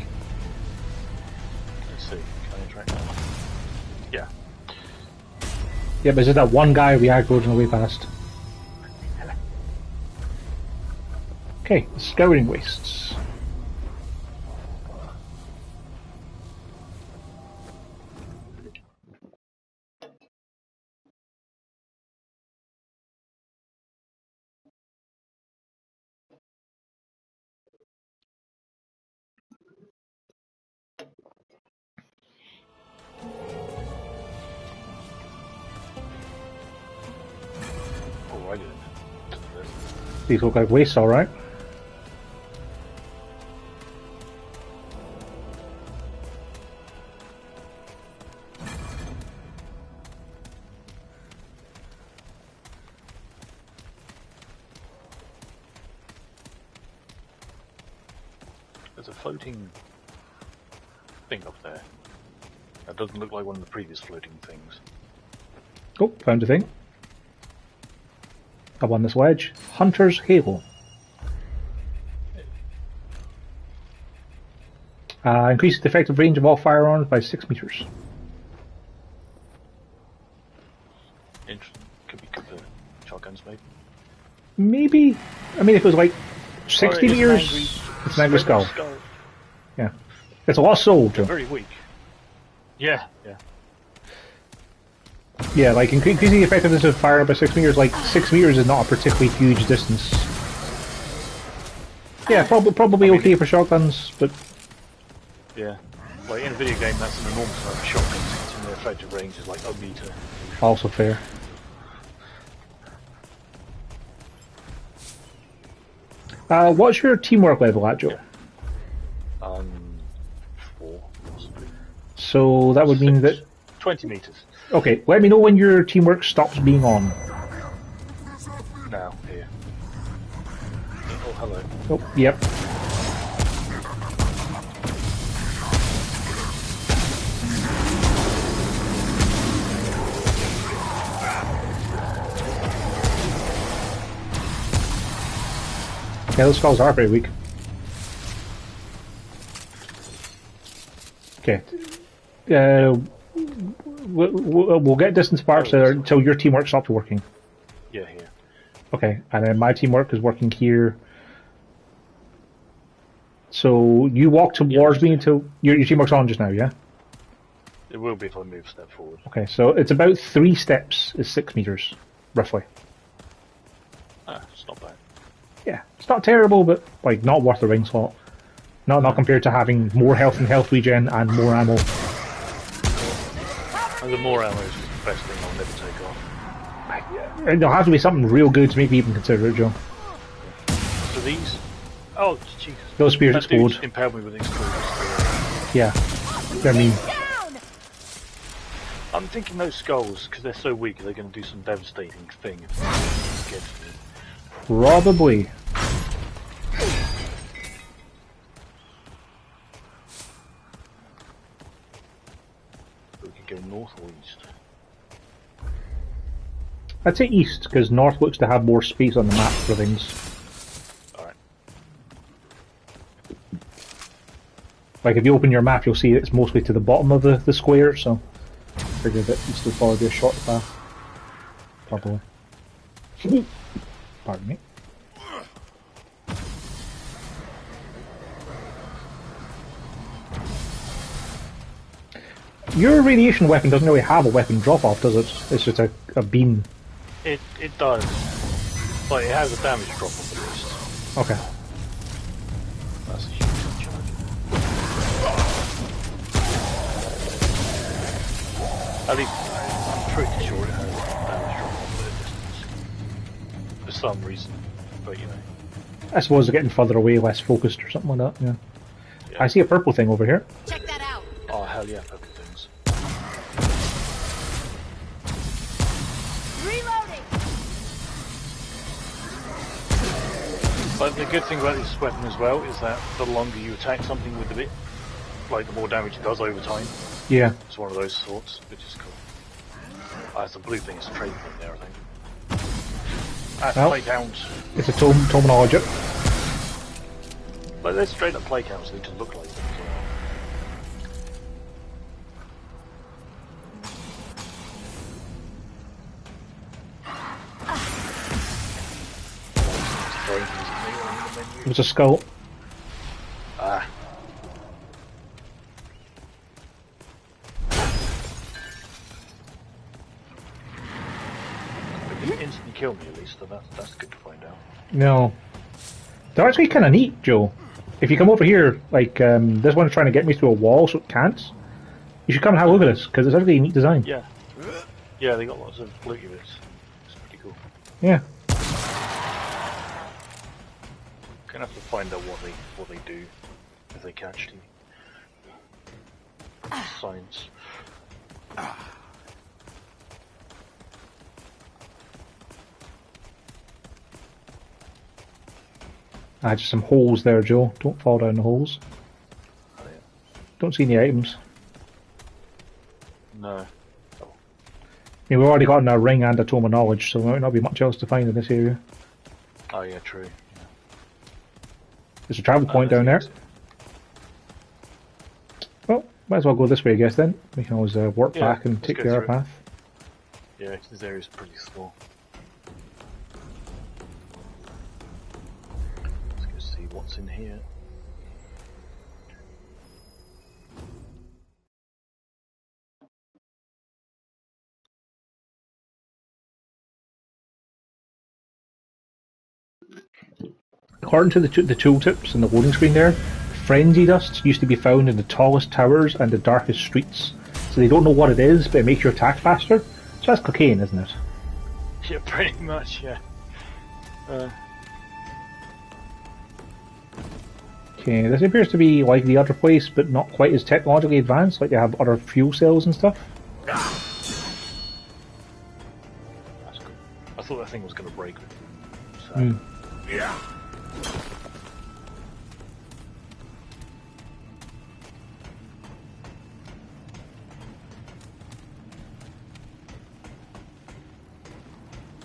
Let's see. Can I interact that? Yeah. Yeah, but it's just that one guy we aggroed on the way past. Okay, Scouring Wastes. Alrighty then. These look like wastes, alright. There's a floating thing up there. That doesn't look like one of the previous floating things. Oh, found a thing. Up on this ledge. Hunter's Halo. Increases the effective range of all firearms by 6 meters. Interesting. Could be good for shotguns, maybe. Maybe. I mean, if it was like 60 it's meters, it's an angry skull. Yeah. It's a lost soul, Joe. Very weak. Yeah. Yeah, like increasing the effectiveness of fire by 6 meters, like 6 meters is not a particularly huge distance. Yeah, probably okay for shotguns, but... Yeah. Like in a video game, that's an enormous amount of shotguns, and their effective range is like a meter. Also fair. What's your teamwork level at, Joe? 4, possibly. So that would mean that... 20 meters. Okay, let me know when your teamwork stops being on. Now, here. Oh, hello. Oh, yep. Yeah, those skulls are very weak. Okay. We'll get distance sparks there until your teamwork stops working. Yeah, here. Okay, and then my teamwork is working here. So you walk towards me until your teamwork's on just now, yeah? It will be if I move a step forward. Okay, so it's about 3 steps is 6 meters, roughly. Ah, it's not bad. Yeah, it's not terrible, but like not worth the ring slot. Not compared to having more health and health regen and more ammo. And the more ammo is the best thing I'll never take off. There'll have to be something real good to make me even consider it, Joe. So these... Oh, Jesus. Those spears that explode. dude impaled me with explosives. Yeah. I mean... I'm thinking those skulls, because they're so weak, they're going to do some devastating thing if they get to me. Probably. We could go north or east. I'd say east, because north looks to have more space on the map for things. Alright. Like if you open your map, you'll see it's mostly to the bottom of the square, so I figured that east would probably be a short path. Probably. Pardon me. Your radiation weapon doesn't really have a weapon drop-off, does it? It's just a beam. It does. But it has a damage drop-off at least. Okay. That's a huge charge. At least, I'm pretty sure it has a damage drop-off at a distance. For some reason. But, you know. I suppose they're getting further away, less focused or something like that, yeah. I see a purple thing over here. Check that out. Oh, hell yeah, purple things. Reloading. But the good thing about this weapon as well is that the longer you attack something with it, like the more damage it does over time. Yeah. It's one of those sorts, which is cool. Ah, it's the blue thing, it's a trade thing there, I think. Ah, Well, play counts. It's a terminology. But they're straight up play counts, they just look like them as well. It was a skull. Ah. It didn't instantly kill me at least, so that's good to find out. No. They're actually kind of neat, Joe. If you come over here, like, this one's trying to get me through a wall, so it can't. You should come and have a look at this, because it's actually a neat design. Yeah. Yeah, they got lots of looky bits. It's pretty cool. Yeah. Gonna have to find out what they do if they catch the science. Just some holes there, Joe. Don't fall down the holes. Don't see any items. No. Yeah, we've already gotten a ring and a tome of knowledge, so there might not be much else to find in this area. Oh yeah, true. Yeah. There's a travel point down there. Well, might as well go this way, I guess, then. We can always work back and take the other path. Yeah, this area's pretty small. Let's go see what's in here. According to the tooltips and the loading screen there, frenzy dust used to be found in the tallest towers and the darkest streets. So they don't know what it is, but it makes you attack faster. So that's cocaine, isn't it? Yeah, pretty much, yeah. Okay, this appears to be like the other place, but not quite as technologically advanced, like they have other fuel cells and stuff. That's cool. I thought that thing was going to break. So. Yeah.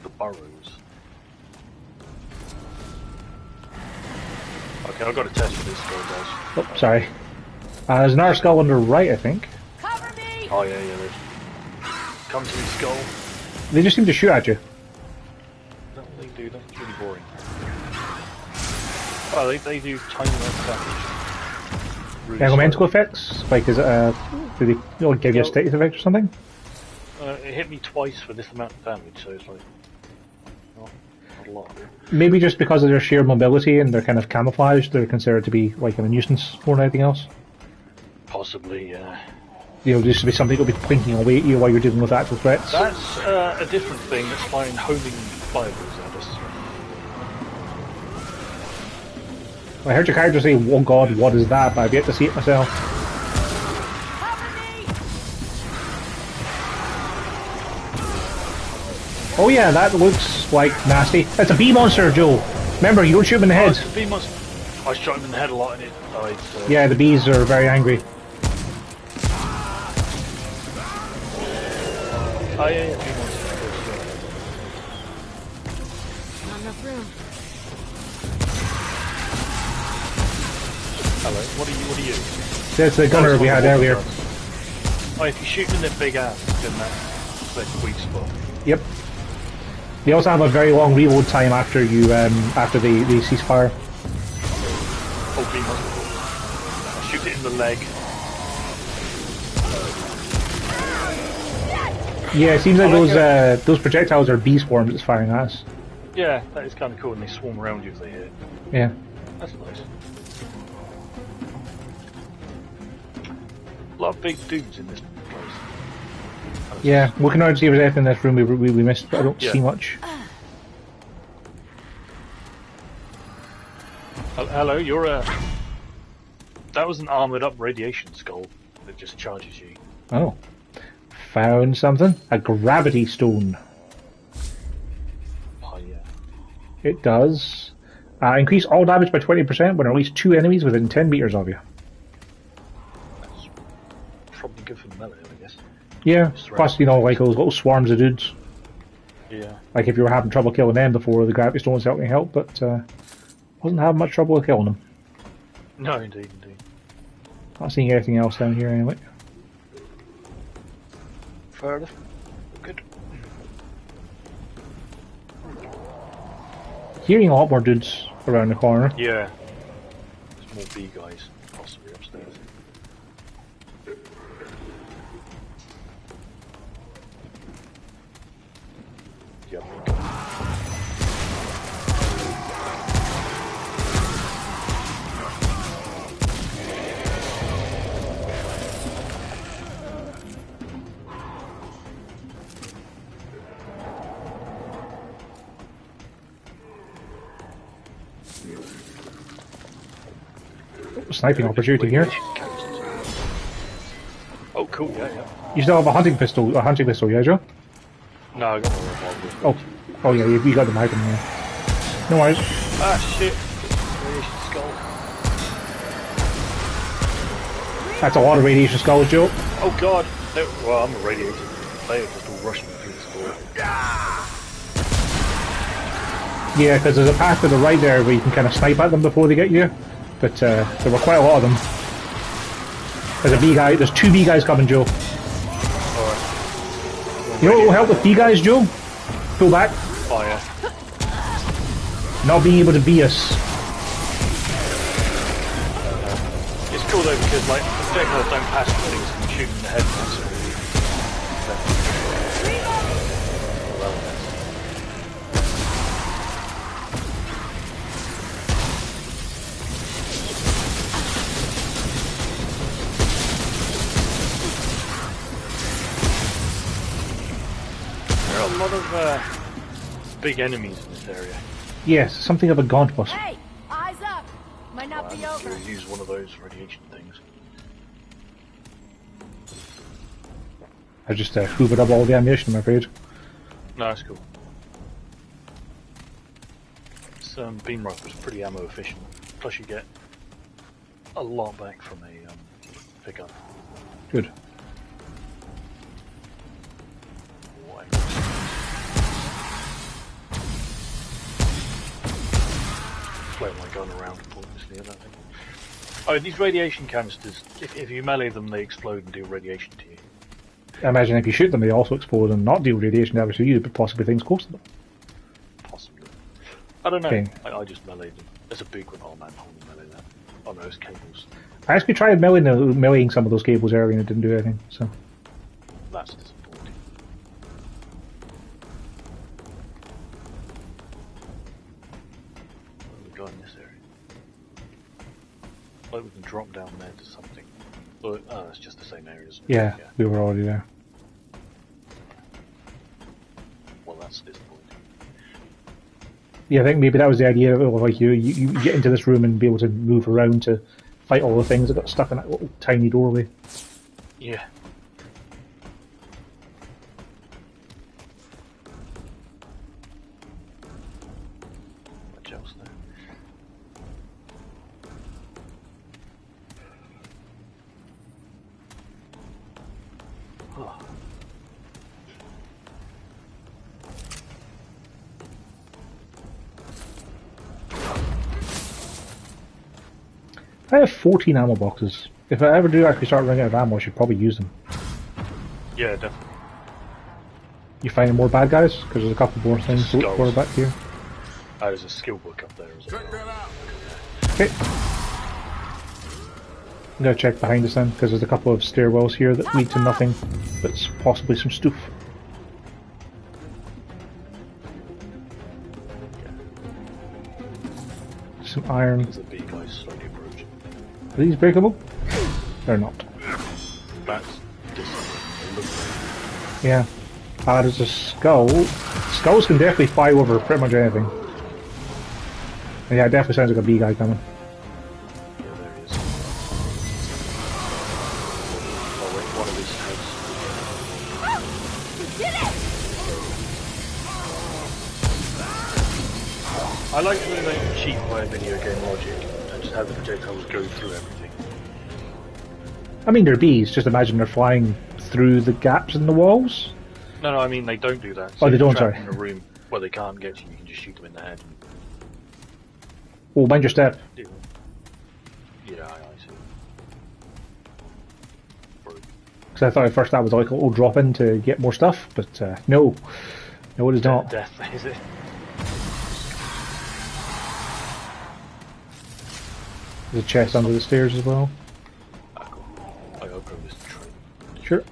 The burrows. Okay, I've got a test for this skull, guys. Oh, sorry. There's another skull on the right, I think. Cover me! Oh yeah, there's. Come to me, skull. They just seem to shoot at you. No, they do. That's really boring. Oh, they do tiny amounts of damage. Really Elemental effects? Like, is it do they give you a status effect or something? It hit me twice for this amount of damage, so it's like not a lot. Maybe just because of their sheer mobility and they're kind of camouflaged, they're considered to be like a nuisance more than anything else. Possibly, yeah. You know, just to be something that'll be pointing away at you while you're dealing with actual threats. That's a different thing. That's fine. Homing fireballs at us. I heard your character say, "Oh God, what is that?" But I've yet to see it myself. Oh yeah, that looks like nasty. That's a bee monster, Joel. Remember, you don't shoot him in the head. It's a bee monster. I shot him in the head a lot and it died. So. Yeah, the bees are very angry. Oh yeah, bee monster. Not enough room. Hello. What are you? That's the gunner we had earlier. Oh, if you shoot him in the big ass, then that's a weak spot. Yep. They also have a very long reload time after you after they cease fire. Oh, bee monster. Shoot it in the leg. Yeah, it seems like those projectiles are bee swarms it's firing at us. Yeah, that is kind of cool, and they swarm around you if they hit it. Yeah. That's nice. A lot of big dudes in this place. Yeah, looking around to see if there's anything in this room we missed, but I don't see much. Hello, you're a... That was an armoured up radiation skull that just charges you. Oh. Found something. A gravity stone. Oh yeah. It does. Increase all damage by 20% when at least 2 enemies within 10 meters of you. That's probably good for the melee, I guess. Yeah, plus, you know, like those little swarms of dudes. Yeah. Like if you were having trouble killing them before, the gravity stones helped help, but wasn't having much trouble with killing them. No, indeed. Not seeing anything else down here anyway. Fair enough. Good. Hearing a lot more dudes around the corner. Yeah. There's more bee guys, possibly upstairs. Yeah, sniping opportunity here. Oh, cool, yeah. You still have a hunting pistol, yeah, Joe? No, I got my revolver. Oh yeah, you got the item, yeah. No worries. Ah, shit. Radiation skull. That's a lot of radiation skulls, Joe. Oh god! Well, I'm irradiated. They are just all rushing through this door. Yeah, because there's a path to the right there where you can kind of snipe at them before they get you. But there were quite a lot of them. There's a bee guy. There's 2 bee guys coming, Joe. Alright. You know what will help with bee guys, Joe? Pull back. Oh yeah. Not being able to bee us. It's cool though because like projectiles don't pass through things and shoot in the head. That's really there are a lot of big enemies in this area. Yes, something of a gaunt boss. Hey, eyes up. Might not be I'm over. going to use one of those radiation things. I just hoovered up all the ammunition, I'm afraid. No, that's cool. This beam rifle is pretty ammo efficient. Plus you get a lot back from a pickup. Good. Float my gun around pointlessly at that thing. Oh, these radiation canisters, if you melee them, they explode and deal radiation to you. I imagine if you shoot them, they also explode and not deal radiation damage to you, but possibly things close to them. Possibly. I don't know. Okay. I just meleeed them. There's a big one. Oh man, hold on, melee that. Oh no, it's cables. I actually tried meleeing some of those cables earlier and it didn't do anything, so... That's disappointing. What have we got in this area? Like we can drop down there to something. Oh, it's just the same area, isn't it? Yeah, we were already there. Well, that's disappointing. Yeah, I think maybe that was the idea of like you get into this room and be able to move around to fight all the things that got stuck in that little tiny doorway. Yeah. Much else there? Oh. I have 14 ammo boxes. If I ever do actually start running out of ammo, I should probably use them. Yeah, definitely. You finding more bad guys? Because there's a couple more things to look for back here. Oh, there's a skill book up there as well. Check that out. Okay. I'm gonna check behind us then, because there's a couple of stairwells here that lead to nothing, but it's possibly some stuff. Some iron. There's a big guy slowly approaching. Are these breakable? They're not. That's disappointing. Yeah. There's a skull. Skulls can definitely fly over pretty much anything. And yeah, it definitely sounds like a bee guy coming. Yeah, there he is. Oh wait, one of his heads. You did it! I like when they cheat by video game logic and just have the projectiles go through everything. I mean, they're bees, just imagine they're flying through the gaps in the walls. No, I mean they don't do that. Oh, they if you're don't, trapped sorry. in a room where they can't get you, you can just shoot them in the head. Oh, mind your step. Yeah, I see. Because I thought at first that was like a little drop in to get more stuff, but no. No, it is not. Death, is it? There's a chest under the stairs as well. I open this tree. Sure.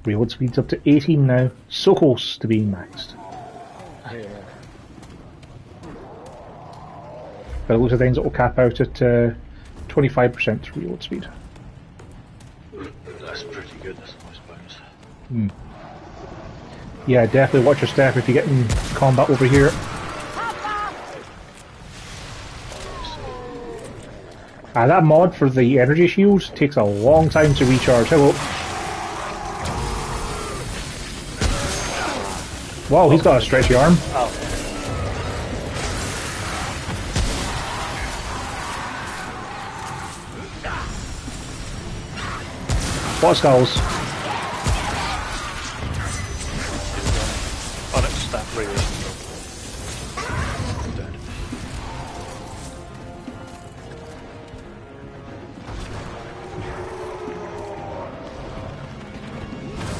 Reload speed's up to 18 now. So close to being maxed. But it looks like things it will cap out at 25% reload speed. That's pretty good, that's a nice bonus. Yeah, definitely watch your step if you get in combat over here. That mod for the energy shield takes a long time to recharge. Hello. Wow, he's got a stretchy arm. Oh. What skulls? Oh, that's that really. Dead.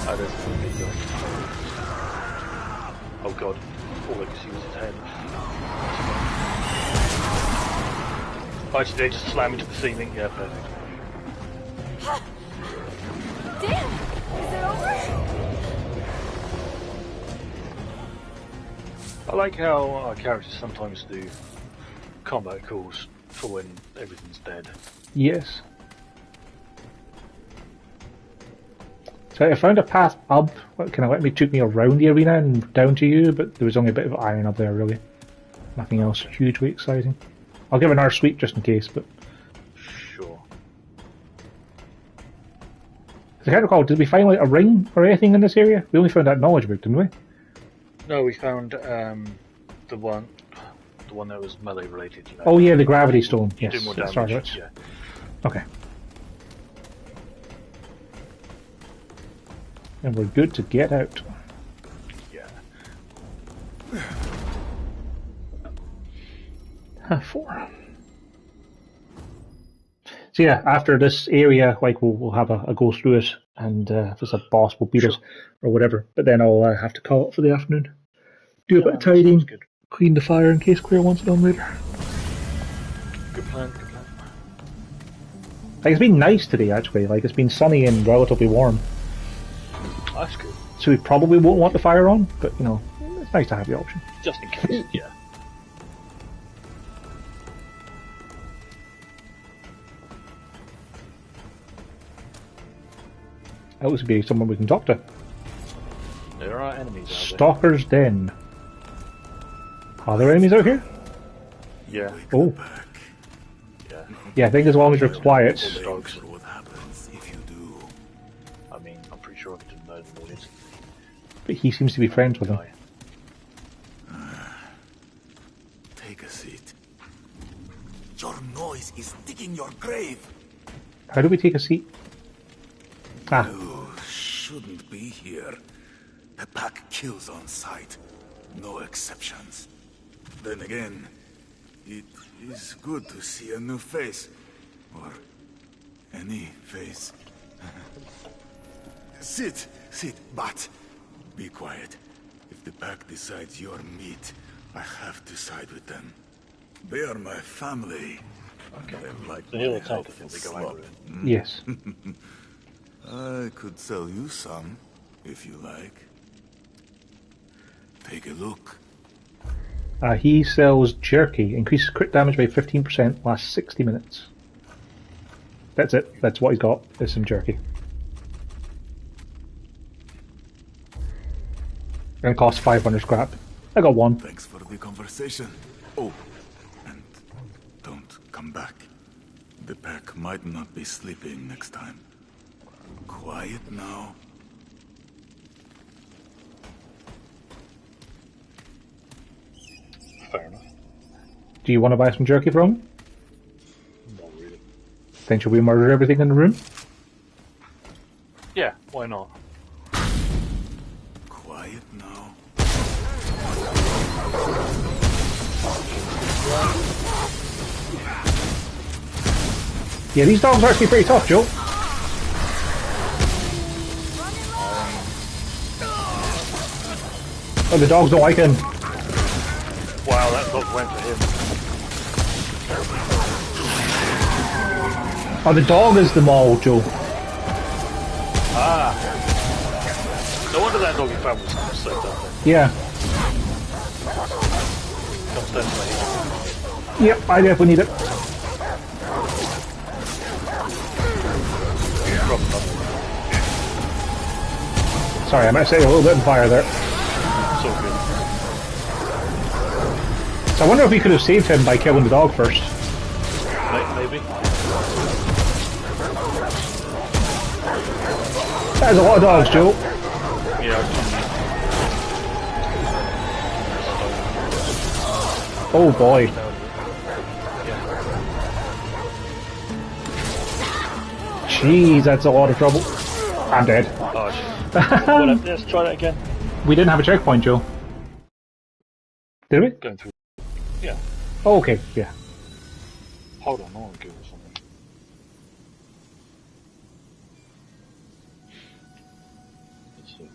Oh, there's a big guy. Oh god, all I can see was his head. Oh, actually, they just slam into the ceiling. Yeah, perfect. Damn! Is it over? I like how our characters sometimes do combat calls for when everything's dead. Yes. So I found a path up, what kind of let me took me around the arena and down to you, but there was only a bit of iron up there really. Nothing else hugely exciting. I'll give another sweep just in case, but Sure. I can't recall, did we find like a ring or anything in this area? We only found that knowledge book, didn't we? No, we found the one that was melee related. You know, Oh yeah, the gravity stone. you Yes, do more that's damage. right. Yeah. Okay. And we're good to get out. Yeah. 4. So yeah, after this area, like we'll have a go through it, and if there's a boss, we'll beat us or whatever. But then I'll have to call it for the afternoon. Do a bit of tidying, Good. clean the fire in case Claire wants it on later. Good plan. Good plan. Like it's been nice today actually. Like it's been sunny and relatively warm. That's good. So we probably won't want the fire on, but you know, it's nice to have the option. Just in case. Yeah. That would be someone we can talk to. There are enemies out there. Stalker's Den. Are there enemies out here? Yeah. Oh. Yeah. Yeah, I think as long as you're quiet. Dogs. What happens if you do? I mean, I'm pretty sure I could just murder them all instantly. But he seems to be friends with him. Die. Take a seat. Your noise is digging your grave. How do we take a seat? Ah, You shouldn't be here. The pack kills on sight. No exceptions. Then again, it is good to see a new face. Or any face. Sit, but be quiet. If the pack decides you're meat, I have to side with them. They are my family. Okay. They like So he'll my attack if helpful they go slop. over it. yes. I could sell you some, if you like. Take a look. He sells jerky. Increases crit damage by 15%, lasts 60 minutes. That's it. That's what he's got. Is some jerky. And costs 500 scrap. I got one. Thanks for the conversation. Oh, and don't come back. The pack might not be sleeping next time. Quiet now. Fair enough. Do you want to buy some jerky from him? Not really. Then should we murder everything in the room? Yeah, why not? Quiet now. Yeah, these dogs are actually pretty tough, Joe. Oh, the dogs don't like him. Wow, that dog went for him. Oh, the dog is the mole, Joe. Ah. No wonder that doggy fan was so tough. Yeah. Comes down to Yep, I definitely need it. Sorry, I might set you a little bit on fire there. It's all good. So I wonder if we could have saved him by killing the dog first. Maybe. That is a lot of dogs, Joe. Yeah. Oh boy. Jeez, that's a lot of trouble. I'm dead. Oh shit. Well, let's try that again. We didn't have a checkpoint, Joe. Did we? Going through. Yeah. Oh, okay, yeah. Hold on, I want to Google something. Let's see.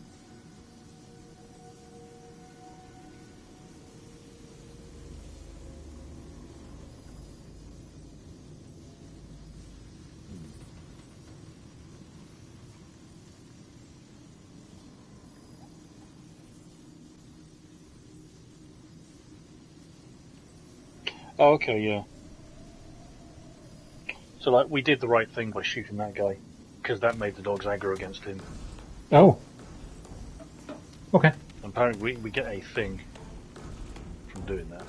Oh, okay, yeah. So, like, we did the right thing by shooting that guy, because that made the dogs aggro against him. Oh. Okay. And apparently we get a thing from doing that.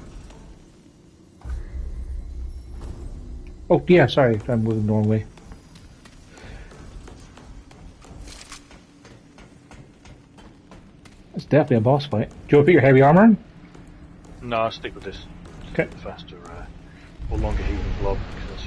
Oh, yeah, sorry, I'm moving the wrong way. It's definitely a boss fight. Do you want to put your heavy armor on? No, I'll stick with this. Okay. The faster or longer healing blob, because that's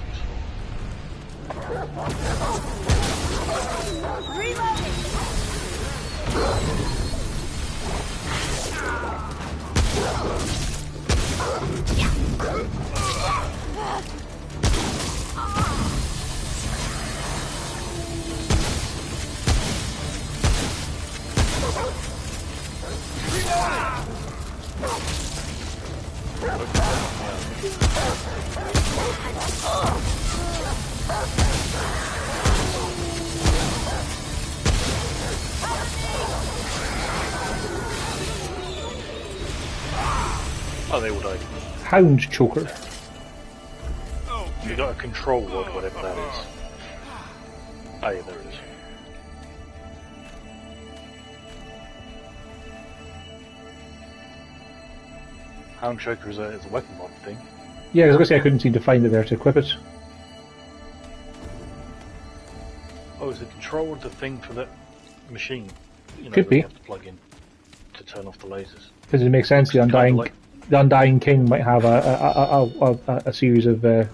Oh, they all died. Hound choker. You got a control rod, whatever that is. Oh yeah, there it is. Hound choker is a weapon mod thing. Yeah, I was going to say I couldn't seem to find it there to equip it. Oh, is the control rod the thing for the machine? You know, Could that be. you have to plug in to turn off the lasers. Because it makes sense. The Undying, like- the Undying King might have a series of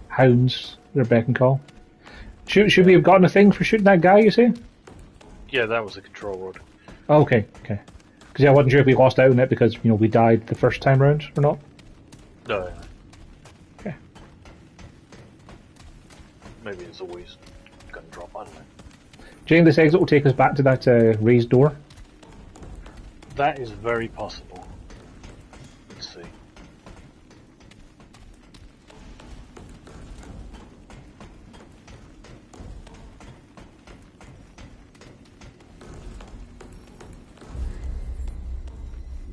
hounds. Their beck and call. Should we have gotten a thing for shooting that guy? You say? Yeah, that was the control rod. Oh, okay, okay. Because I wasn't sure if we lost out on it because we died the first time round or not. No. Okay. Maybe it's always going to drop. I don't know. Do you think this exit will take us back to that raised door? That is very possible. Let's see.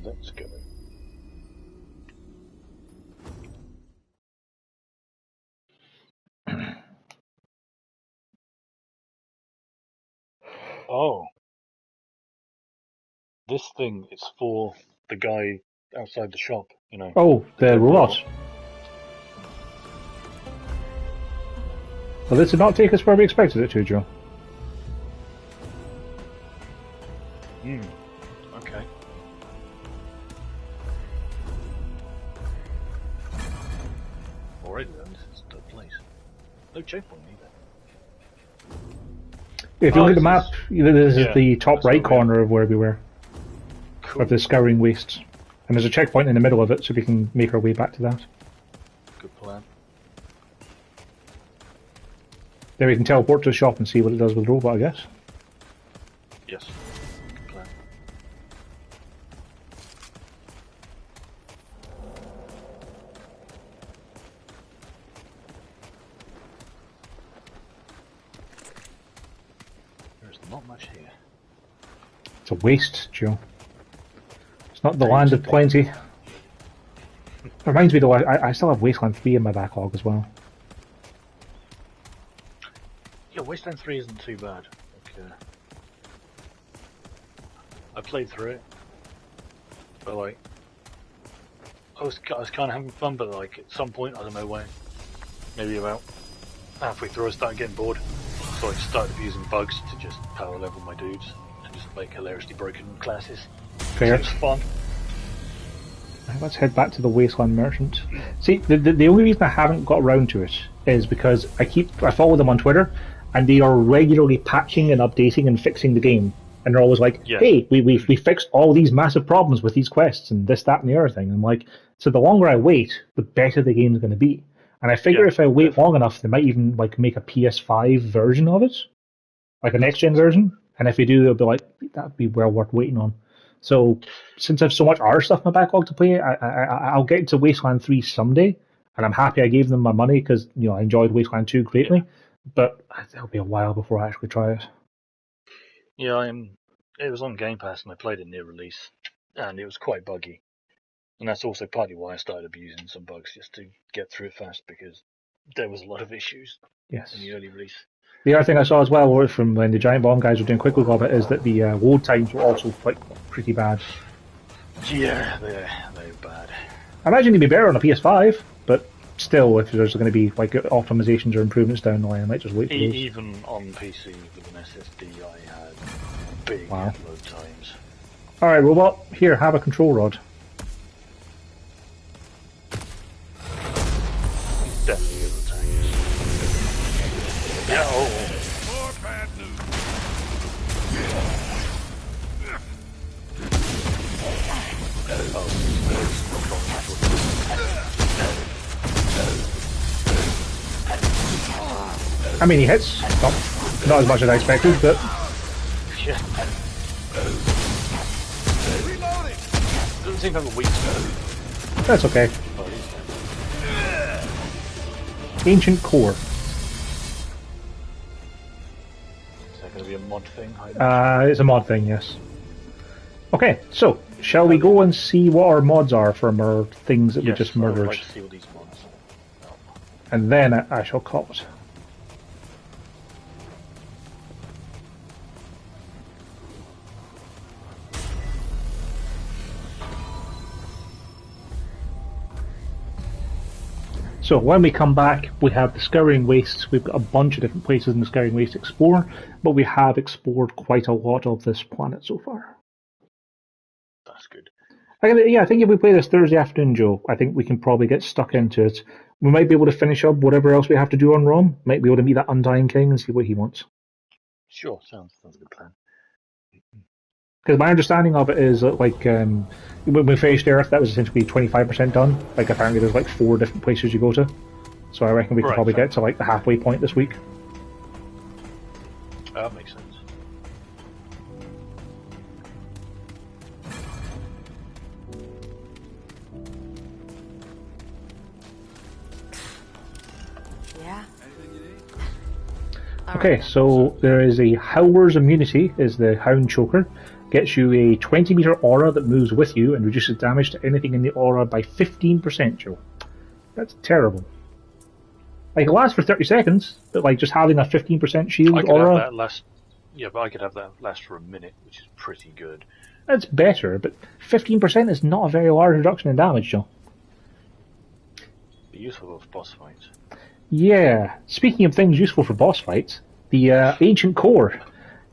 Let's go. Oh. This thing is for the guy outside the shop, Oh, the robot. Well, this did not take us where we expected it to, Joe. Okay. Already then, this is the place. No checkpoint either. If you look at the this map, this is the top that's right not real. corner of where we were. Cool. Of the Scouring Wastes. And there's a checkpoint in the middle of it, so we can make our way back to that. Good plan. Then we can teleport to the shop and see what it does with the robot, I guess. Yes. Good plan. There's not much here. It's a waste, Joe. It's not the land of plenty. It reminds me though, I still have Wasteland 3 in my backlog as well. Yeah, Wasteland 3 isn't too bad. I played through it, but I was kind of having fun, but at some point, I don't know when, maybe about halfway through I started getting bored, so I started using bugs to just power level my dudes and just make hilariously broken classes. Fair. It was fun. Let's head back to the Wasteland Merchant. See, the only reason I haven't got around to it is because I follow them on Twitter, and they are regularly patching and updating and fixing the game. And they're always like, hey, we fixed all these massive problems with these quests and this, that, and the other thing. And I'm like, so the longer I wait, the better the game's going to be. And I figure if I wait long enough, they might even like make a PS5 version of it, like a next-gen version. And if they do, they'll be like, that'd be well worth waiting on. So since I have so much other stuff in my backlog to play, I'll get into Wasteland 3 someday. And I'm happy I gave them my money because I enjoyed Wasteland 2 greatly. But it'll be a while before I actually try it. Yeah, it was on Game Pass and I played it near release, and it was quite buggy. And that's also partly why I started abusing some bugs, just to get through it fast, because there was a lot of issues in the early release. The other thing I saw as well from when the Giant Bomb guys were doing quick look of it is that the load times were also pretty bad. Yeah, they're bad. I imagine they'd be better on a PS5, but still, if there's going to be like optimizations or improvements down the line, I might just wait for those. Even on PC with an SSD, I had big load times. Alright, robot, here, have a control rod. Definitely a tank. Yeah, More bad news. I mean, he hits. Not as much as I expected, but... Yeah. Doesn't seem to have a weak spot. That's okay. Ancient Core. Is that going to be a mod thing? It's a mod thing, yes. Okay, so, shall we go and see what our mods are from our things that we just murdered? I'd like to see all these mods. And then I shall call it. So when we come back, we have the Scouring Wastes. We've got a bunch of different places in the Scouring Waste to explore, but we have explored quite a lot of this planet so far. That's good. I think if we play this Thursday afternoon, Joe, I think we can probably get stuck into it. We might be able to finish up whatever else we have to do on Rome. Might be able to meet that Undying King and see what he wants. Sure, sounds a good plan. Because my understanding of it is that, like, when we finished Earth, that was essentially 25% done. Like, apparently there's, like, 4 different places you go to. So I reckon we can probably get to, like, the halfway point this week. That makes sense. Yeah. Okay, so there is a Howler's Immunity, is the Hound Choker. Gets you a 20-meter aura that moves with you and reduces damage to anything in the aura by 15%, Joe. That's terrible. Like, it lasts for 30 seconds, but like just having a 15% shield I could aura... have that last... Yeah, but I could have that last for a minute, which is pretty good. That's better, but 15% is not a very large reduction in damage, Joe. Be useful for boss fights. Yeah. Speaking of things useful for boss fights, the Ancient Core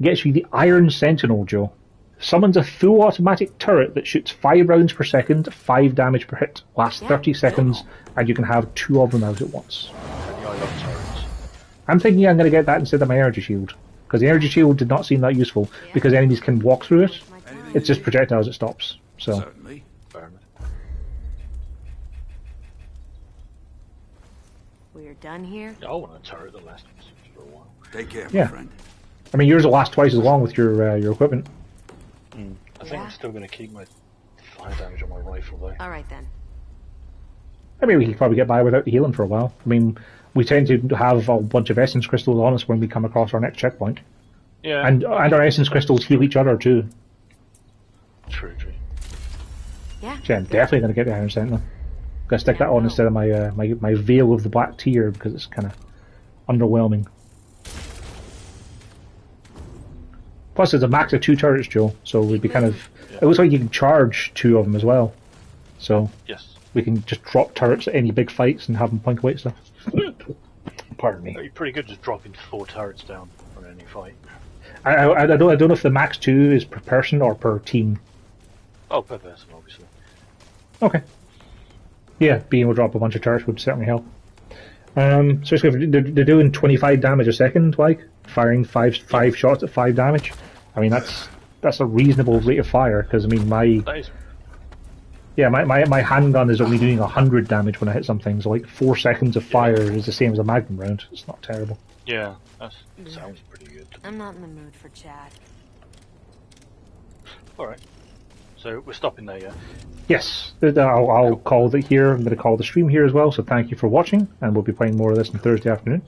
gets you the Iron Sentinel, Joe. Summons a full automatic turret that shoots 5 rounds per second, 5 damage per hit, lasts 30 seconds, and you can have 2 of them out at once. I'm thinking I'm going to get that instead of my energy shield, because the energy shield did not seem that useful, because enemies can walk through it. It's just projectiles it stops. So. Certainly. We're done here? I want a turret that lasts for a while. Take care, my friend. I mean, yours will last twice as long with your equipment. I think I'm still going to keep my fire damage on my rifle, though. Alright then. I mean, we could probably get by without the healing for a while. I mean, we tend to have a bunch of essence crystals on us when we come across our next checkpoint. Yeah. And our essence crystals heal each other too. True. Yeah. So I'm definitely going to get the Iron Sentinel. Gotta stick that on instead of my my Veil of the Black Tear because it's kind of underwhelming. Plus, it's a max of 2 turrets, Joe, so we'd be kind of... Yeah. It looks like you can charge 2 of them as well. So we can just drop turrets at any big fights and have them point away at stuff. Pardon me. You're pretty good just dropping 4 turrets down on any fight. I don't know if the max 2 is per person or per team. Oh, per person, obviously. Okay. Yeah, being able to drop a bunch of turrets would certainly help. So they're doing 25 damage a second, like firing five shots at 5 damage. I mean that's a reasonable rate of fire because I mean my handgun is only doing 100 damage when I hit something. So like 4 seconds of fire is the same as a magnum round. It's not terrible. Yeah, that sounds pretty good. I'm not in the mood for chat. All right. So we're stopping there, yeah? Yes, I'll call it here. I'm going to call the stream here as well, so thank you for watching, and we'll be playing more of this on Thursday afternoon.